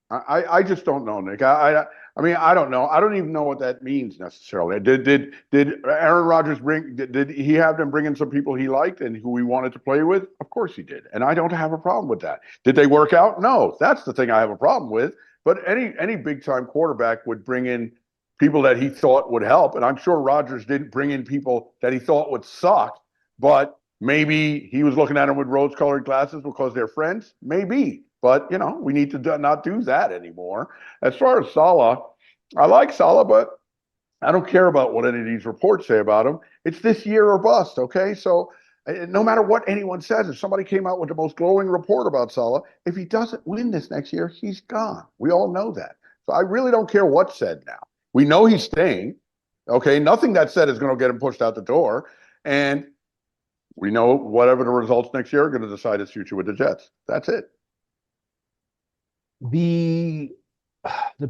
I just don't know, Nick. I mean, I don't know. I don't even know what that means necessarily. Did Aaron Rodgers did he have them bring in some people he liked and who he wanted to play with? Of course he did, and I don't have a problem with that. Did they work out? No, that's the thing I have a problem with. But any big time quarterback would bring in people that he thought would help, and I'm sure Rodgers didn't bring in people that he thought would suck, but maybe he was looking at them with rose-colored glasses because they're friends. Maybe. But, we need to not do that anymore. As far as Salah, I like Salah, but I don't care about what any of these reports say about him. It's this year or bust, okay? So no matter what anyone says, if somebody came out with the most glowing report about Salah, if he doesn't win this next year, he's gone. We all know that. So I really don't care what's said now. We know he's staying, okay? Nothing that's said is going to get him pushed out the door. And we know whatever the results next year are going to decide his future with the Jets. That's it. The,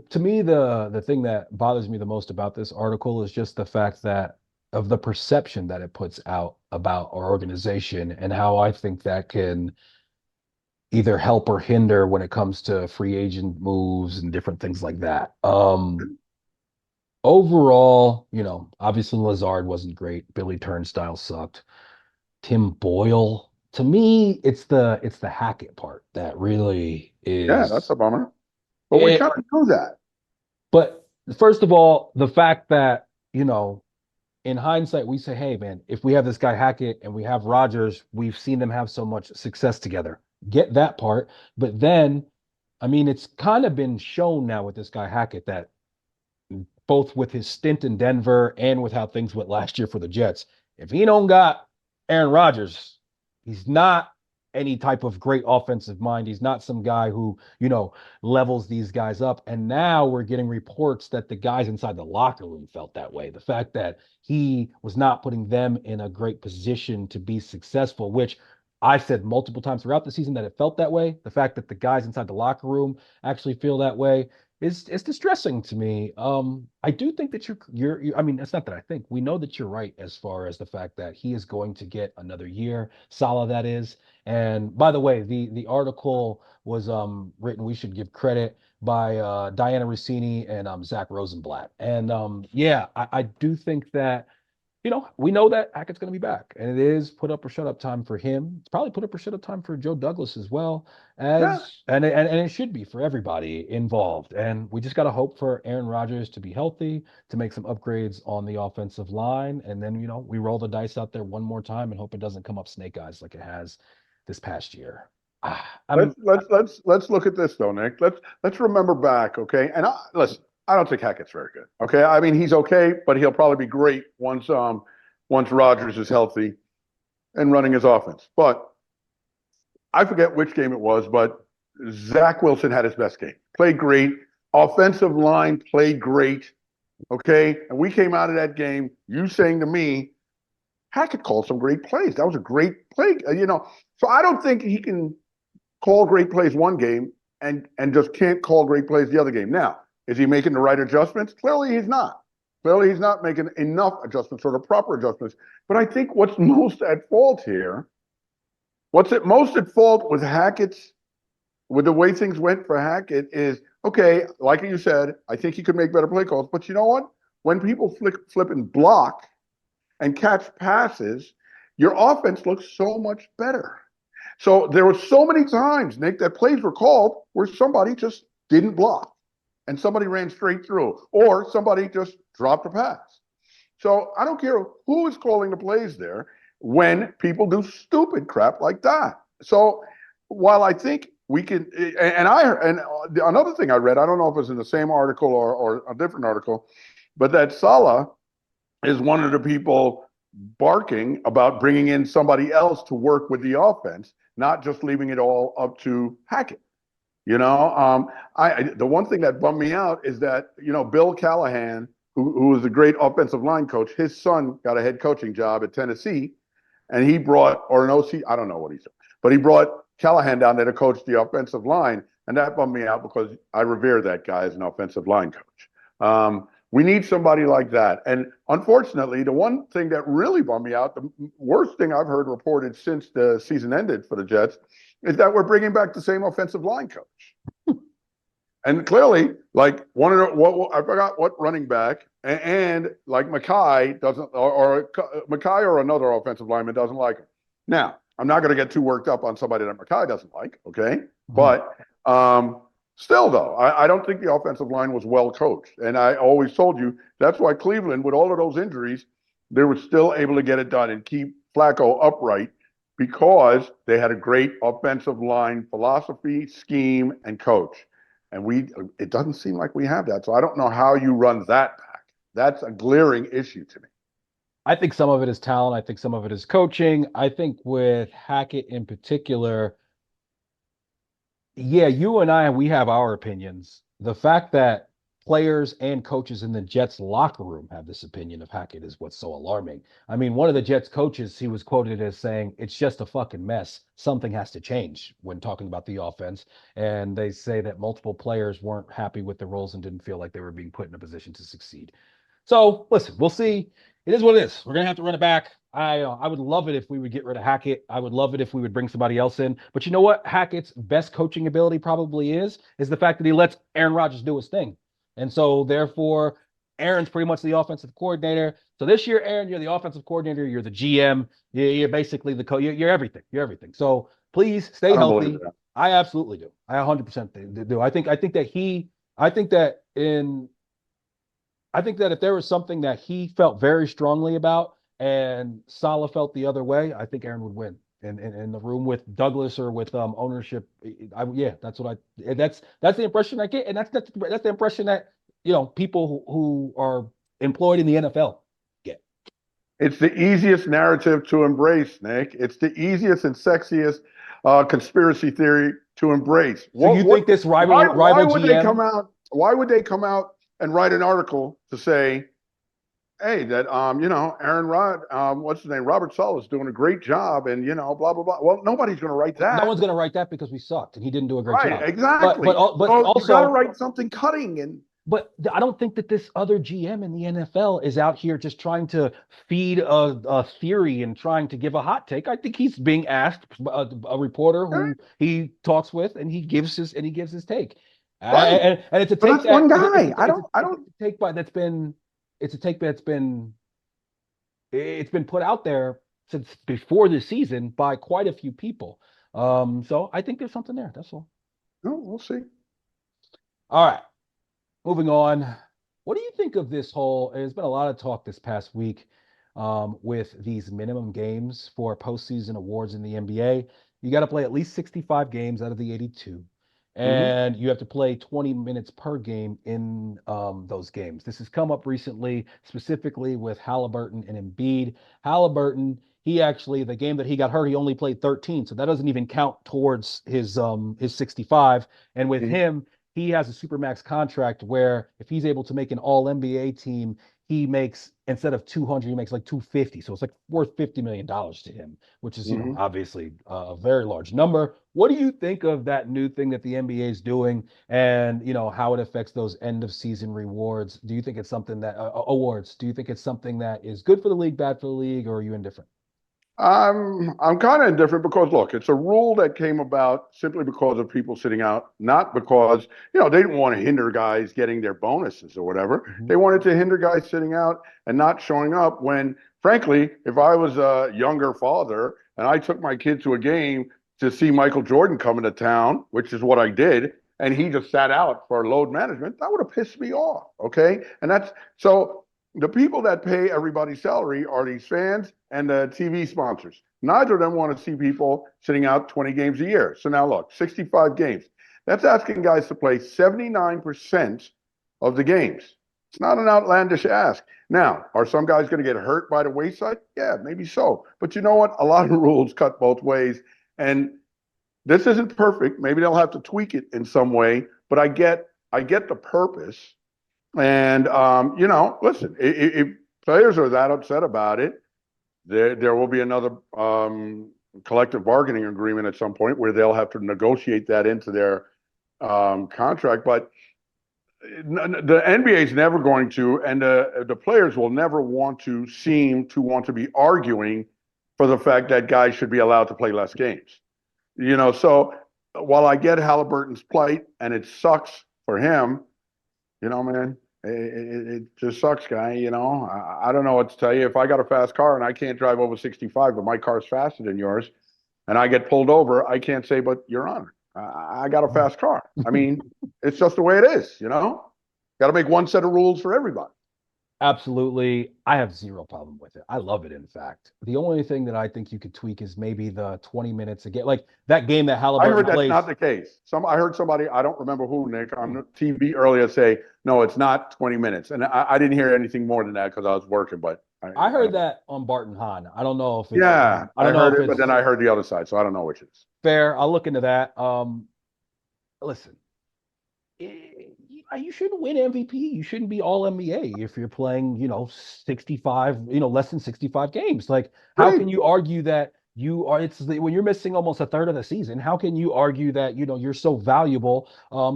to me, the thing that bothers me the most about this article is just the fact that of the perception that it puts out about our organization and how I think that can either help or hinder when it comes to free agent moves and different things like that. Overall, obviously Lazard wasn't great. Billy Turnstile sucked. Tim Boyle, to me, it's the Hackett part that really Yeah, that's is a bummer. But we kind it. of knew that. But first of all, the fact that, in hindsight, we say, hey, man, if we have this guy Hackett and we have Rodgers, we've seen them have so much success together. Get that part. But then, I mean, it's kind of been shown now with this guy Hackett that both with his stint in Denver and with how things went last year for the Jets, if he don't got Aaron Rodgers, he's not any type of great offensive mind. He's not some guy who, levels these guys up. And now we're getting reports that the guys inside the locker room felt that way. The fact that he was not putting them in a great position to be successful, which I said multiple times throughout the season that it felt that way. The fact that the guys inside the locker room actually feel that way is distressing to me. I do think that I mean, it's not that I think. We know that you're right as far as the fact that he is going to get another year, Salah that is. And by the way, the article was written, we should give credit, by Diana Rossini and Zach Rosenblatt. And yeah, I do think that we know that Hackett's going to be back, and it is put up or shut up time for him. It's probably put up or shut up time for Joe Douglas as well, Yeah. and it should be for everybody involved. And we just got to hope for Aaron Rodgers to be healthy, to make some upgrades on the offensive line, and then we roll the dice out there one more time and hope it doesn't come up snake eyes like it has this past year. Let's I'm let's let's let's look at this though, Nick. Let's remember back, okay? And listen, I don't think Hackett's very good. Okay, I mean he's okay, but he'll probably be great once Rodgers is healthy and running his offense. But I forget which game it was, but Zach Wilson had his best game. Played great. Offensive line played great. Okay, and we came out of that game. You saying to me, Hackett called some great plays. That was a great play. So I don't think he can call great plays one game and just can't call great plays the other game. Now, is he making the right adjustments? Clearly he's not. Clearly he's not making enough adjustments or the proper adjustments. But I think what's most at fault here, what's at most at fault with Hackett's, with the way things went for Hackett is, okay, like you said, I think he could make better play calls. But you know what? When people flip and block and catch passes, your offense looks so much better. So there were so many times, Nick, that plays were called where somebody just didn't block and somebody ran straight through or somebody just dropped a pass. So I don't care who is calling the plays there when people do stupid crap like that. So while I think we can, and another thing I read, I don't know if it was in the same article or a different article, but that Salah is one of the people barking about bringing in somebody else to work with the offense, not just leaving it all up to Hackett. The one thing that bummed me out is that Bill Callahan, who was a great offensive line coach, his son got a head coaching job at Tennessee, and he brought or an OC, I don't know what he said, but he brought Callahan down there to coach the offensive line, and that bummed me out because I revere that guy as an offensive line coach. We need somebody like that. And unfortunately, the one thing that really bummed me out, the worst thing I've heard reported since the season ended for the Jets, is that we're bringing back the same offensive line coach. And clearly, like I forgot what running back, and like Mackay doesn't, or Mackay or another offensive lineman doesn't like him. Now, I'm not going to get too worked up on somebody that Mackay doesn't like, okay? But still, though, I don't think the offensive line was well coached. And I always told you that's why Cleveland, with all of those injuries, they were still able to get it done and keep Flacco upright because they had a great offensive line philosophy, scheme, and coach. And it doesn't seem like we have that. So I don't know how you run that back. That's a glaring issue to me. I think some of it is talent. I think some of it is coaching. I think with Hackett in particular, yeah, you and I, we have our opinions. The fact that players and coaches in the Jets locker room have this opinion of Hackett is what's so alarming. I mean, one of the Jets coaches, he was quoted as saying, "It's just a fucking mess. Something has to change," when talking about the offense. And they say that multiple players weren't happy with the roles and didn't feel like they were being put in a position to succeed. So listen, we'll see. It is what it is. We're gonna have to run it back. I would love it if we would get rid of Hackett. I would love it if we would bring somebody else in. But you know what? Hackett's best coaching ability probably is the fact that he lets Aaron Rodgers do his thing. And so therefore, Aaron's pretty much the offensive coordinator. So this year, Aaron, you're the offensive coordinator. You're the GM. You're basically the coach. You're everything. You're everything. So please stay I don't believe healthy. that. I absolutely do. I 100% do. I think that I think that in I think that if there was something that he felt very strongly about and Salah felt the other way, I think Aaron would win. In the room with Douglas or with ownership, yeah, that's the impression I get, and that's the impression that people who are employed in the NFL get. It's the easiest narrative to embrace, Nick. It's the easiest and sexiest conspiracy theory to embrace. So you think this Why rival would they GM? come out? Why would they come out and write an article to say, "Hey, that Aaron Rod, what's his name, Robert Saleh is doing a great job," and blah blah blah. Well, nobody's going to write No that, one's going to write that because we sucked and he didn't do a great right? job. But Exactly. but So you got to also write something cutting and. But I don't think that this other GM in the NFL is out here just trying to feed a theory and trying to give a hot take. I think he's being asked a reporter who he talks with, and he gives his take. Right. And it's a But take that's one that guy. I it's don't. a take by that's been it's a take that's been it's been put out there since before the season by quite a few people. So I think there's something there. That's all. No, we'll see. All right. Moving on, what do you think of this whole? There's been a lot of talk this past week with these minimum games for postseason awards in the NBA. You got to play at least 65 games out of the 82, Hmm. and you have to play 20 minutes per game in those games. This has come up recently, specifically with Halliburton and Embiid. Halliburton, he actually the game that he got hurt, he only played 13, so that doesn't even count towards his 65. And with Hmm. him, he has a supermax contract where if he's able to make an all NBA team, he makes instead of 200, he makes like 250. So it's like worth $50 million to him, which is, Hmm. obviously a very large number. What do you think of that new thing that the NBA is doing and, how it affects those end of season rewards? Do you think it's something that awards? Do you think it's something that is good for the league, bad for the league, or are you indifferent? I'm kind of indifferent because look, it's a rule that came about simply because of people sitting out, not because they didn't want to hinder guys getting their bonuses or whatever. Mhm. They wanted to hinder guys sitting out and not showing up. When, frankly, if I was a younger father and I took my kid to a game to see Michael Jordan come into town, which is what I did, and he just sat out for load management, that would have pissed me off. Okay, and that's so the people that pay everybody's salary are these fans and the TV sponsors. Neither of them want to see people sitting out 20 games a year. So now look, 65 games. That's asking guys to play 79% of the games. It's not an outlandish ask. Now, are some guys going to get hurt by the wayside? Yeah, maybe so. But you know what? A lot of rules cut both ways. And this isn't perfect. Maybe they'll have to tweak it in some way, but I get the purpose. And listen, if players are that upset about it, there will be another collective bargaining agreement at some point where they'll have to negotiate that into their contract. But the NBA is never going to, and the players will never seem to want to be arguing for the fact that guys should be allowed to play less games. So while I get Halliburton's plight and it sucks for him, man, it just sucks, guy. I don't know what to tell you. If I got a fast car and I can't drive over 65, but my car's faster than yours, and I get pulled over, I can't say, but Your Honor, I got a fast car. I mean, it's just the way it is. Got to make one set of rules for everybody. Absolutely. I have zero problem with it. I love it, in fact. The only thing that I think you could tweak is maybe the 20 minutes again. Like that game that I Halliburton heard that's not plays. the case. I heard somebody, I don't remember who, Nick, on TV earlier say, no, it's not 20 minutes. And I didn't hear anything more than that because I was working, but I I heard don't. that on Barton Hahn. I don't know if it's Yeah, I I don't know heard if it, but then it's I heard the other side, so I don't know which is. fair. I'll look into that. Listen, you shouldn't win MVP. You shouldn't be all NBA if you're playing, 65, less than 65 games. Like, how Great. can you argue that when you're missing almost a third of the season, how can you argue that, you're so valuable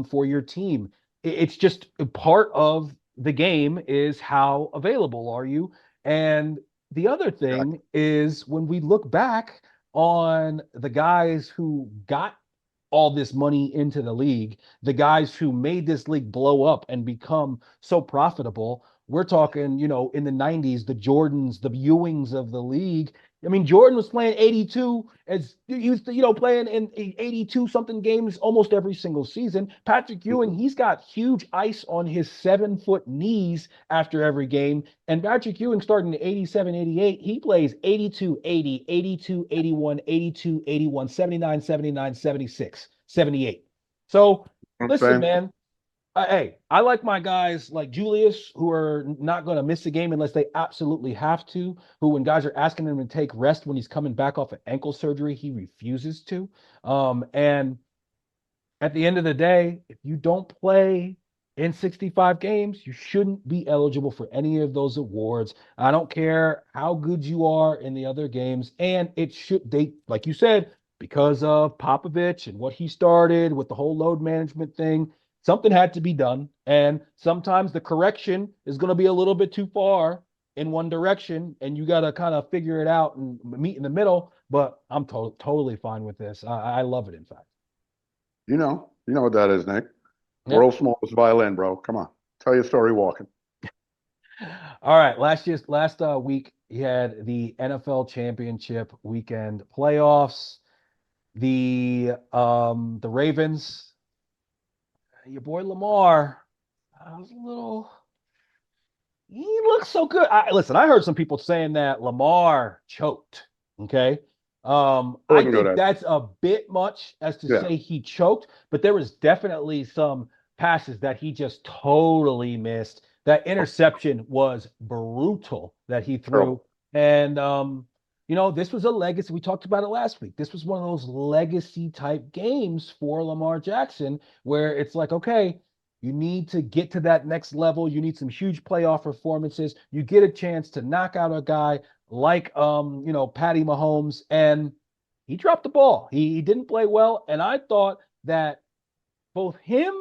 for your team? It's just a part of the game is how available are you? And the other Exactly. thing is when we look back on the guys who got all this money into the league, the guys who made this league blow up and become so profitable. We're talking, in the 90s, the Jordans, the Ewings of the league. I mean, Jordan was playing 82 as he was, playing in 82 something games almost every single season. Patrick Ewing, Mhm. he's got huge ice on his 7 foot knees after every game. And Patrick Ewing starting in 87, 88, he plays 82, 80, 82, 81, 82, 81, 79, 79, 76, 78. So I'm listen, saying, man, hey, I like my guys like Julius who are not going to miss a game unless they absolutely have to. Who, when guys are asking him to take rest when he's coming back off of ankle surgery, he refuses to. And at the end of the day, if you don't play in 65 games, you shouldn't be eligible for any of those awards. I don't care how good you are in the other games. And it should, like you said, because of Popovich and what he started with the whole load management thing, something had to be done. And sometimes the correction is going to be a little bit too far in one direction, and you got to kind of figure it out and meet in the middle. But I'm totally fine with this. I love it, in fact. you know what that is, Nick. Yeah. World's smallest violin, bro. Come on, tell your story walking. All right. Last week, he had the NFL Championship weekend playoffs. The Ravens, your boy Lamar, I was a little. He looks so good. Listen, I heard some people saying that Lamar choked. Okay. I I wouldn't go think that. that's a bit much as to Yeah, say he choked, but there was definitely some passes that he just totally missed. That interception was brutal that he threw. terrible. And this was a legacy. We talked about it last week. This was one of those legacy type games for Lamar Jackson where it's like, okay, you need to get to that next level. You need some huge playoff performances. You get a chance to knock out a guy like Patty Mahomes, and he dropped the ball. He didn't play well, and I thought that both him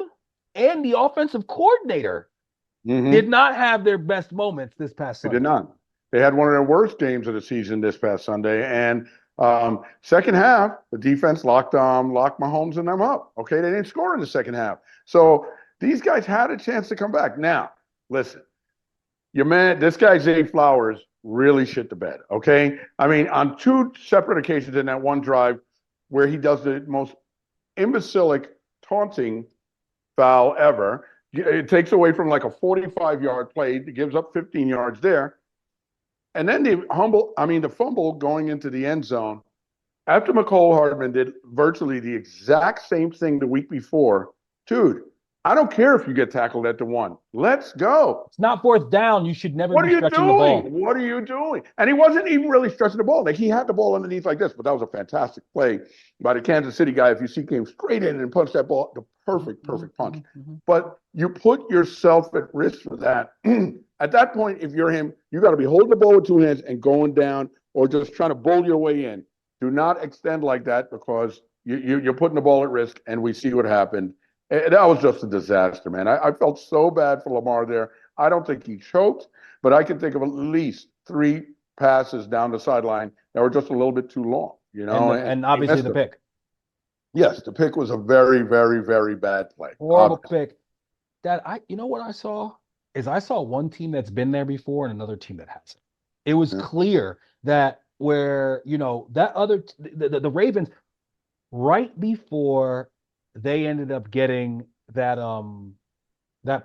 and the offensive coordinator did Mm-hmm. not have their best moments this past They did Sunday. not. They had one of their worst games of the season this past Sunday, and second half, the defense locked Mahomes and them up. Okay, they didn't score in the second half, so these guys had a chance to come back. Now, listen, your man, this guy Zay Flowers really shit the bed. Okay, I mean, on two separate occasions in that one drive where he does the most imbecilic taunting foul ever. It takes away from like a 45-yard play. It gives up 15 yards there. And then the fumble going into the end zone after McCole Hardman did virtually the exact same thing the week before. Dude, I don't care if you get tackled at the one. Let's go. It's not fourth down. You should never What be are you stretching the ball. doing? What are you doing? And he wasn't even really stretching the ball. Like he had the ball underneath like this, but that was a fantastic play by the Kansas City guy. If you see, came straight in and punched that ball, the perfect punch. But you put yourself at risk for that. At that point, if you're him, you got to be holding the ball with two hands and going down, or just trying to bowl your way in. Do not extend like that because you're putting the ball at risk. And we see what happened. That was just a disaster, man. I felt so bad for Lamar there. I don't think he choked, but I can think of at least three passes down the sideline that were just a little bit too long, And and and he obviously missed the them. pick. Yes, the pick was a very, very, very bad play. Horrible pick. That what I saw is I saw one team that's been there before and another team that hasn't. It was Yeah. clear that where, that the Ravens right before they ended up getting that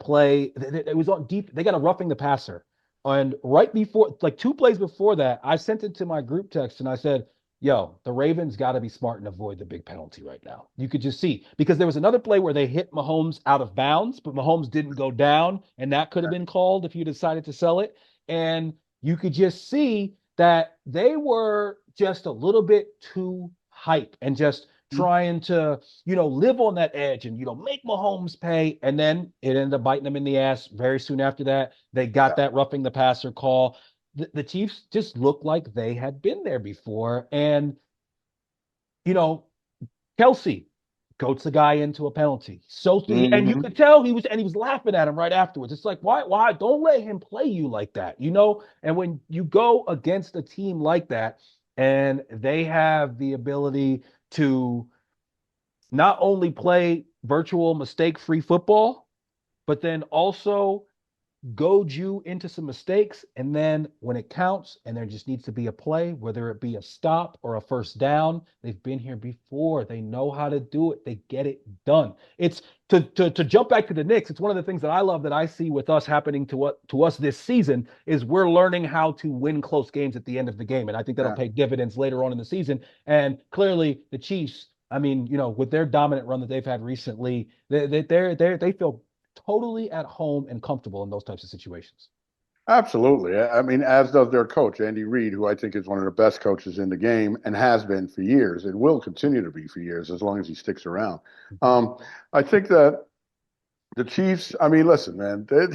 play, it was on deep. They got a roughing the passer And right before, like 2 plays before that, I sent it to my group text and I said, yo, the Ravens got to be smart and avoid the big penalty right now. You could just see because there was another play where they hit Mahomes out of bounds, but Mahomes didn't go down, and that could have been called if you decided to sell it. And you could just see that they were just a little bit too hype and just trying to, live on that edge and, make Mahomes pay. And then it ended up biting them in the ass very soon after that. They got Yeah. that roughing the passer call. The Chiefs just looked like they had been there before. And, you know, Kelsey goats the guy into a penalty. And you Hmm. could tell he was laughing at him right afterwards. It's like, why? Don't let him play you like that, And when you go against a team like that, and they have the ability to not only play virtual mistake-free football, but then also goad you into some mistakes. And then when it counts and there just needs to be a play, whether it be a stop or a first down, they've been here before. They know how to do it. They get it done. It's to jump back to the Knicks. It's one of the things that I love that I see with us happening to us this season is we're learning how to win close games at the end of the game. And I think that'll Yeah. pay dividends later on in the season. And clearly the Chiefs, I mean, with their dominant run that they've had recently, they feel totally at home and comfortable in those types of situations. Absolutely. I mean, as does their coach, Andy Reid, who I think is one of the best coaches in the game and has been for years and will continue to be for years as long as he sticks around. Um, I think that the Chiefs, I mean, listen, man, they're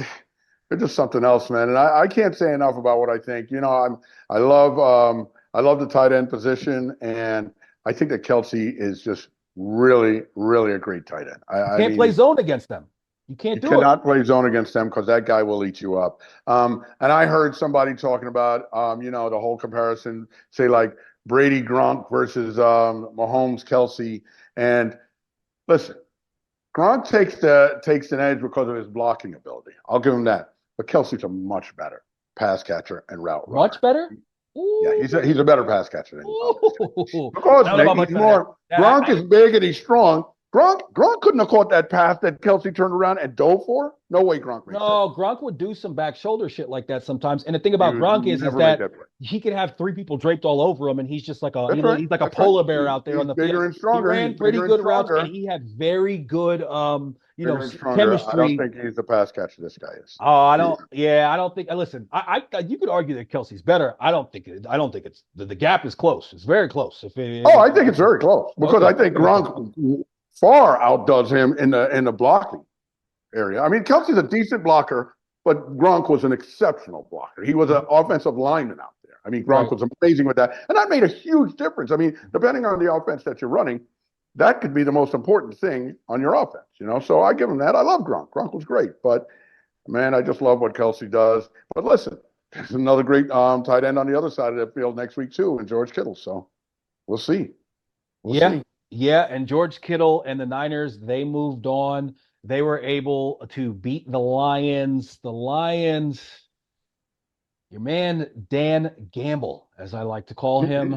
just something else, man. And I can't say enough about what I think. I love the tight end position, and I think that Kelsey is just really, really a great tight end. You I can't mean, play zone against them. You you can't do it. cannot play zone against them because that guy will eat you up. And I heard somebody talking about, the whole comparison, say like Brady Gronk versus Mahomes Kelsey. And listen, Gronk takes an edge because of his blocking ability. I'll give him that. But Kelsey's a much better pass catcher and route Much runner. better. Yeah, Ooh, he's a better pass catcher than Mahomes. ooh. I Because don't know Nick, about he's much better. That, more that Gronk I is big and he's strong. Gronk couldn't have caught that pass that Kelsey turned around and dove for. No way Gronk makes that. No, Gronk would do some back shoulder shit like that sometimes. And the thing He about would Gronk is never make that that play. he could have three people draped all over him, and he's just like That's right. he's like a That's right. polar bear out there on He's the field. bigger and He stronger. He's ran pretty bigger and good routes, and stronger. he had very good Bigger and stronger. I don't chemistry. think he's the pass catcher this guy is. Oh, I He- don't. Yeah, I don't think. Listen, you could argue that Kelsey's better. I don't think. I don't think it's the gap is close. It's very close. Oh, I think it's very close because Okay, I think Gronk far outdoes him in the blocking area. I mean, Kelsey's a decent blocker, but Gronk was an exceptional blocker. He was an offensive lineman out there. I mean, Gronk right. was amazing with that, and that made a huge difference. I mean, depending on the offense that you're running, that could be the most important thing on your offense. So I give him that. I love Gronk. Gronk was great, but man, I just love what Kelsey does. But listen, there's another great tight end on the other side of the field next week too, and George Kittle. So we'll see. We'll Yeah, see. yeah. And George Kittle and the Niners, they moved on. They were able to beat the Lions. The Lions, your man Dan Gamble, as I like to call him.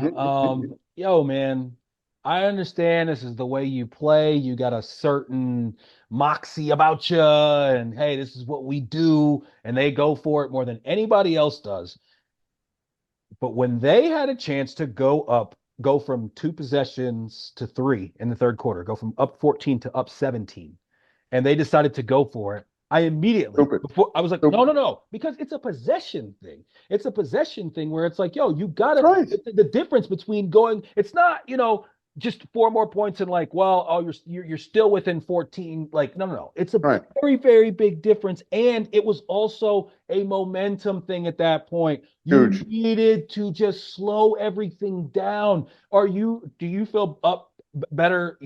Yo, man, I understand this is the way you play. You got a certain moxie about you, and hey, this is what we do, and they go for it more than anybody else does. But when they had a chance to go from two possessions to three in the third quarter, go from up 14 to up 17, and they decided to go for it, I immediately, Stupid. before I was like, no, Stupid. no, no, because it's a possession thing. It's a possession thing where it's like, yo, you That's gotta, right. the difference between going, it's not, just four more points and like, well, oh, you're still within 14. Like, no, no, no. It's a Right. very, very big difference. And it was also a momentum thing at that point. You Huge. needed to just slow everything down. Do you feel better,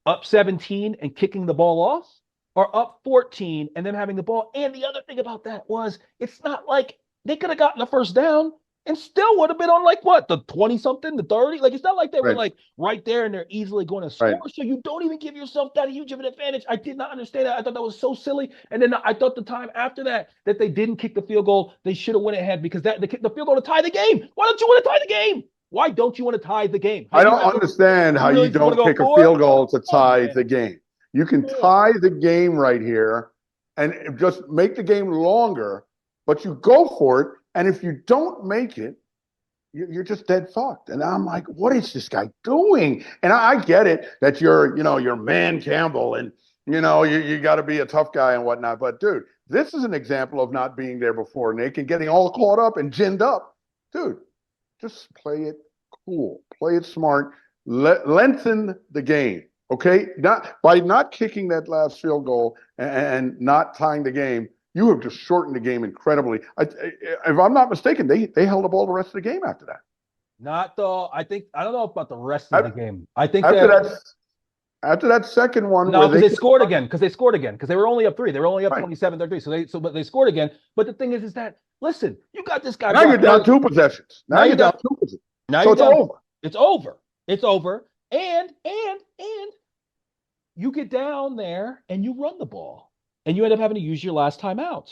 up 17 and kicking the ball off? Or up 14 and then having the ball. And the other thing about that was it's not like they could have gotten the first down and still would have been on like what, the 20 something, the 30. Like it's not like they were Right. like right there and they're easily going to Right. score. So you don't even give yourself that huge of an advantage. I did not understand that. I thought that was so silly. And then I thought the time after that they didn't kick the field goal, they should have went ahead because the field goal to tie the game. Why don't you want to tie the game? Why don't you want to tie the game? I don't understand how You you really just want to don't go kick a for it? field goal to Oh tie man. the game. You can Oh. tie the game right here and just make the game longer but you go for it. And if you don't make it, you're just dead fucked. And I'm like, what is this guy doing? And I get it that you're man Campbell and, you got to be a tough guy and whatnot. But, dude, this is an example of not being there before, Nick, and getting all caught up and ginned up. Dude, just play it cool. Play it smart. Lengthen the game, okay? Not kicking that last field goal and not tying the game, you have just shortened the game incredibly. If I'm not mistaken, they held the ball the rest of the game after that. Not though. I don't know about the rest of the game. I think after that after that second one, no, because they scored again. Because they were only up 3. They were only up 27-33. But they scored again. But the thing is that listen, you got this guy. Now you're down 2 possessions. Now you're down 2 possessions. Now so it's over. It's over. It's over. And you get down there and you run the ball, and you end up having to use your last timeout.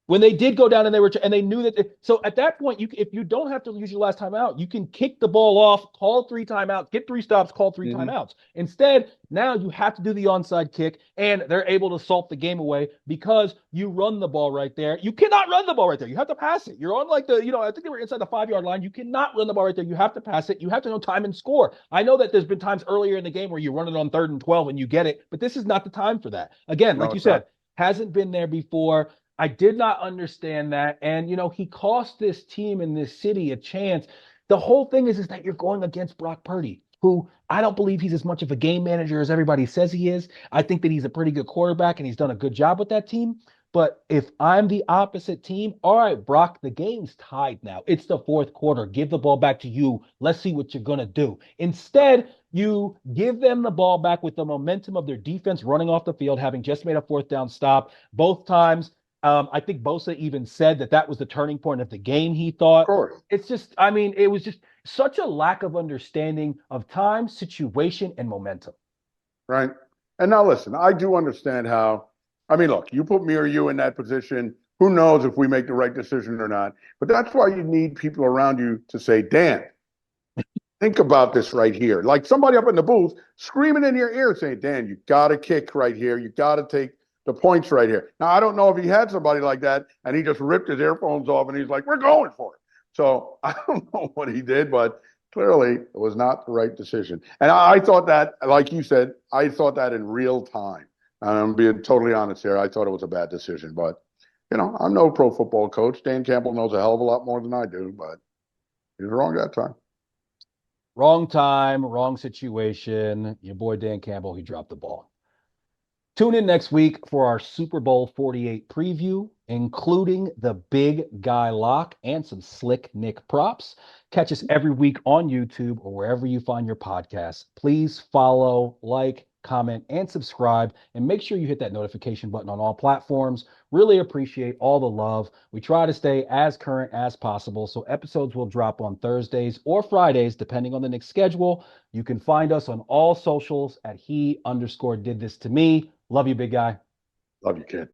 When they did go down and they knew that. So at that point, if you don't have to use your last timeout, you can kick the ball off, call 3 timeouts, get 3 stops, call 3 timeouts. Instead, now you have to do the onside kick, and they're able to salt the game away because you run the ball right there. You cannot run the ball right there. You have to pass it. You're on I think they were inside the 5-yard line. You cannot run the ball right there. You have to pass it. You have to know time and score. I know that there's been times earlier in the game where you run it on 3rd and 12 and you get it, but this is not the time for that. Again, like you said, hasn't been there before. I did not understand that. And, he cost this team in this city a chance. The whole thing is that you're going against Brock Purdy, who I don't believe he's as much of a game manager as everybody says he is. I think that he's a pretty good quarterback and he's done a good job with that team. But if I'm the opposite team, all right, Brock, the game's tied now. It's the 4th quarter. Give the ball back to you. Let's see what you're going to do. Instead, you give them the ball back with the momentum of their defense running off the field, having just made a 4th down stop both times. I think Bosa even said that was the turning point of the game, he thought. Of course. It's just, it was just such a lack of understanding of time, situation, and momentum. Right. And now listen, I do understand how, look, you put me or you in that position. Who knows if we make the right decision or not? But that's why you need people around you to say, Dan, think about this right here. Like somebody up in the booth screaming in your ear saying, Dan, you got to kick right here. You got to take the points right here. Now, I don't know if he had somebody like that and he just ripped his earphones off and he's like, we're going for it. So I don't know what he did, but clearly it was not the right decision. And I thought that, like you said, I thought that in real time. I'm being totally honest here. I thought it was a bad decision, but I'm no pro football coach. Dan Campbell knows a hell of a lot more than I do, but he was wrong that time. Wrong time, wrong situation. Your boy Dan Campbell, he dropped the ball. Tune in next week for our Super Bowl 48 preview, including the big guy lock and some slick Nick props. Catch us every week on YouTube or wherever you find your podcasts. Please follow, like, comment, and subscribe, and make sure you hit that notification button on all platforms. Really appreciate all the love. We try to stay as current as possible, so episodes will drop on Thursdays or Fridays, depending on the Knicks schedule. You can find us on all socials at he_did this to me. Love you, big guy. Love you, kid.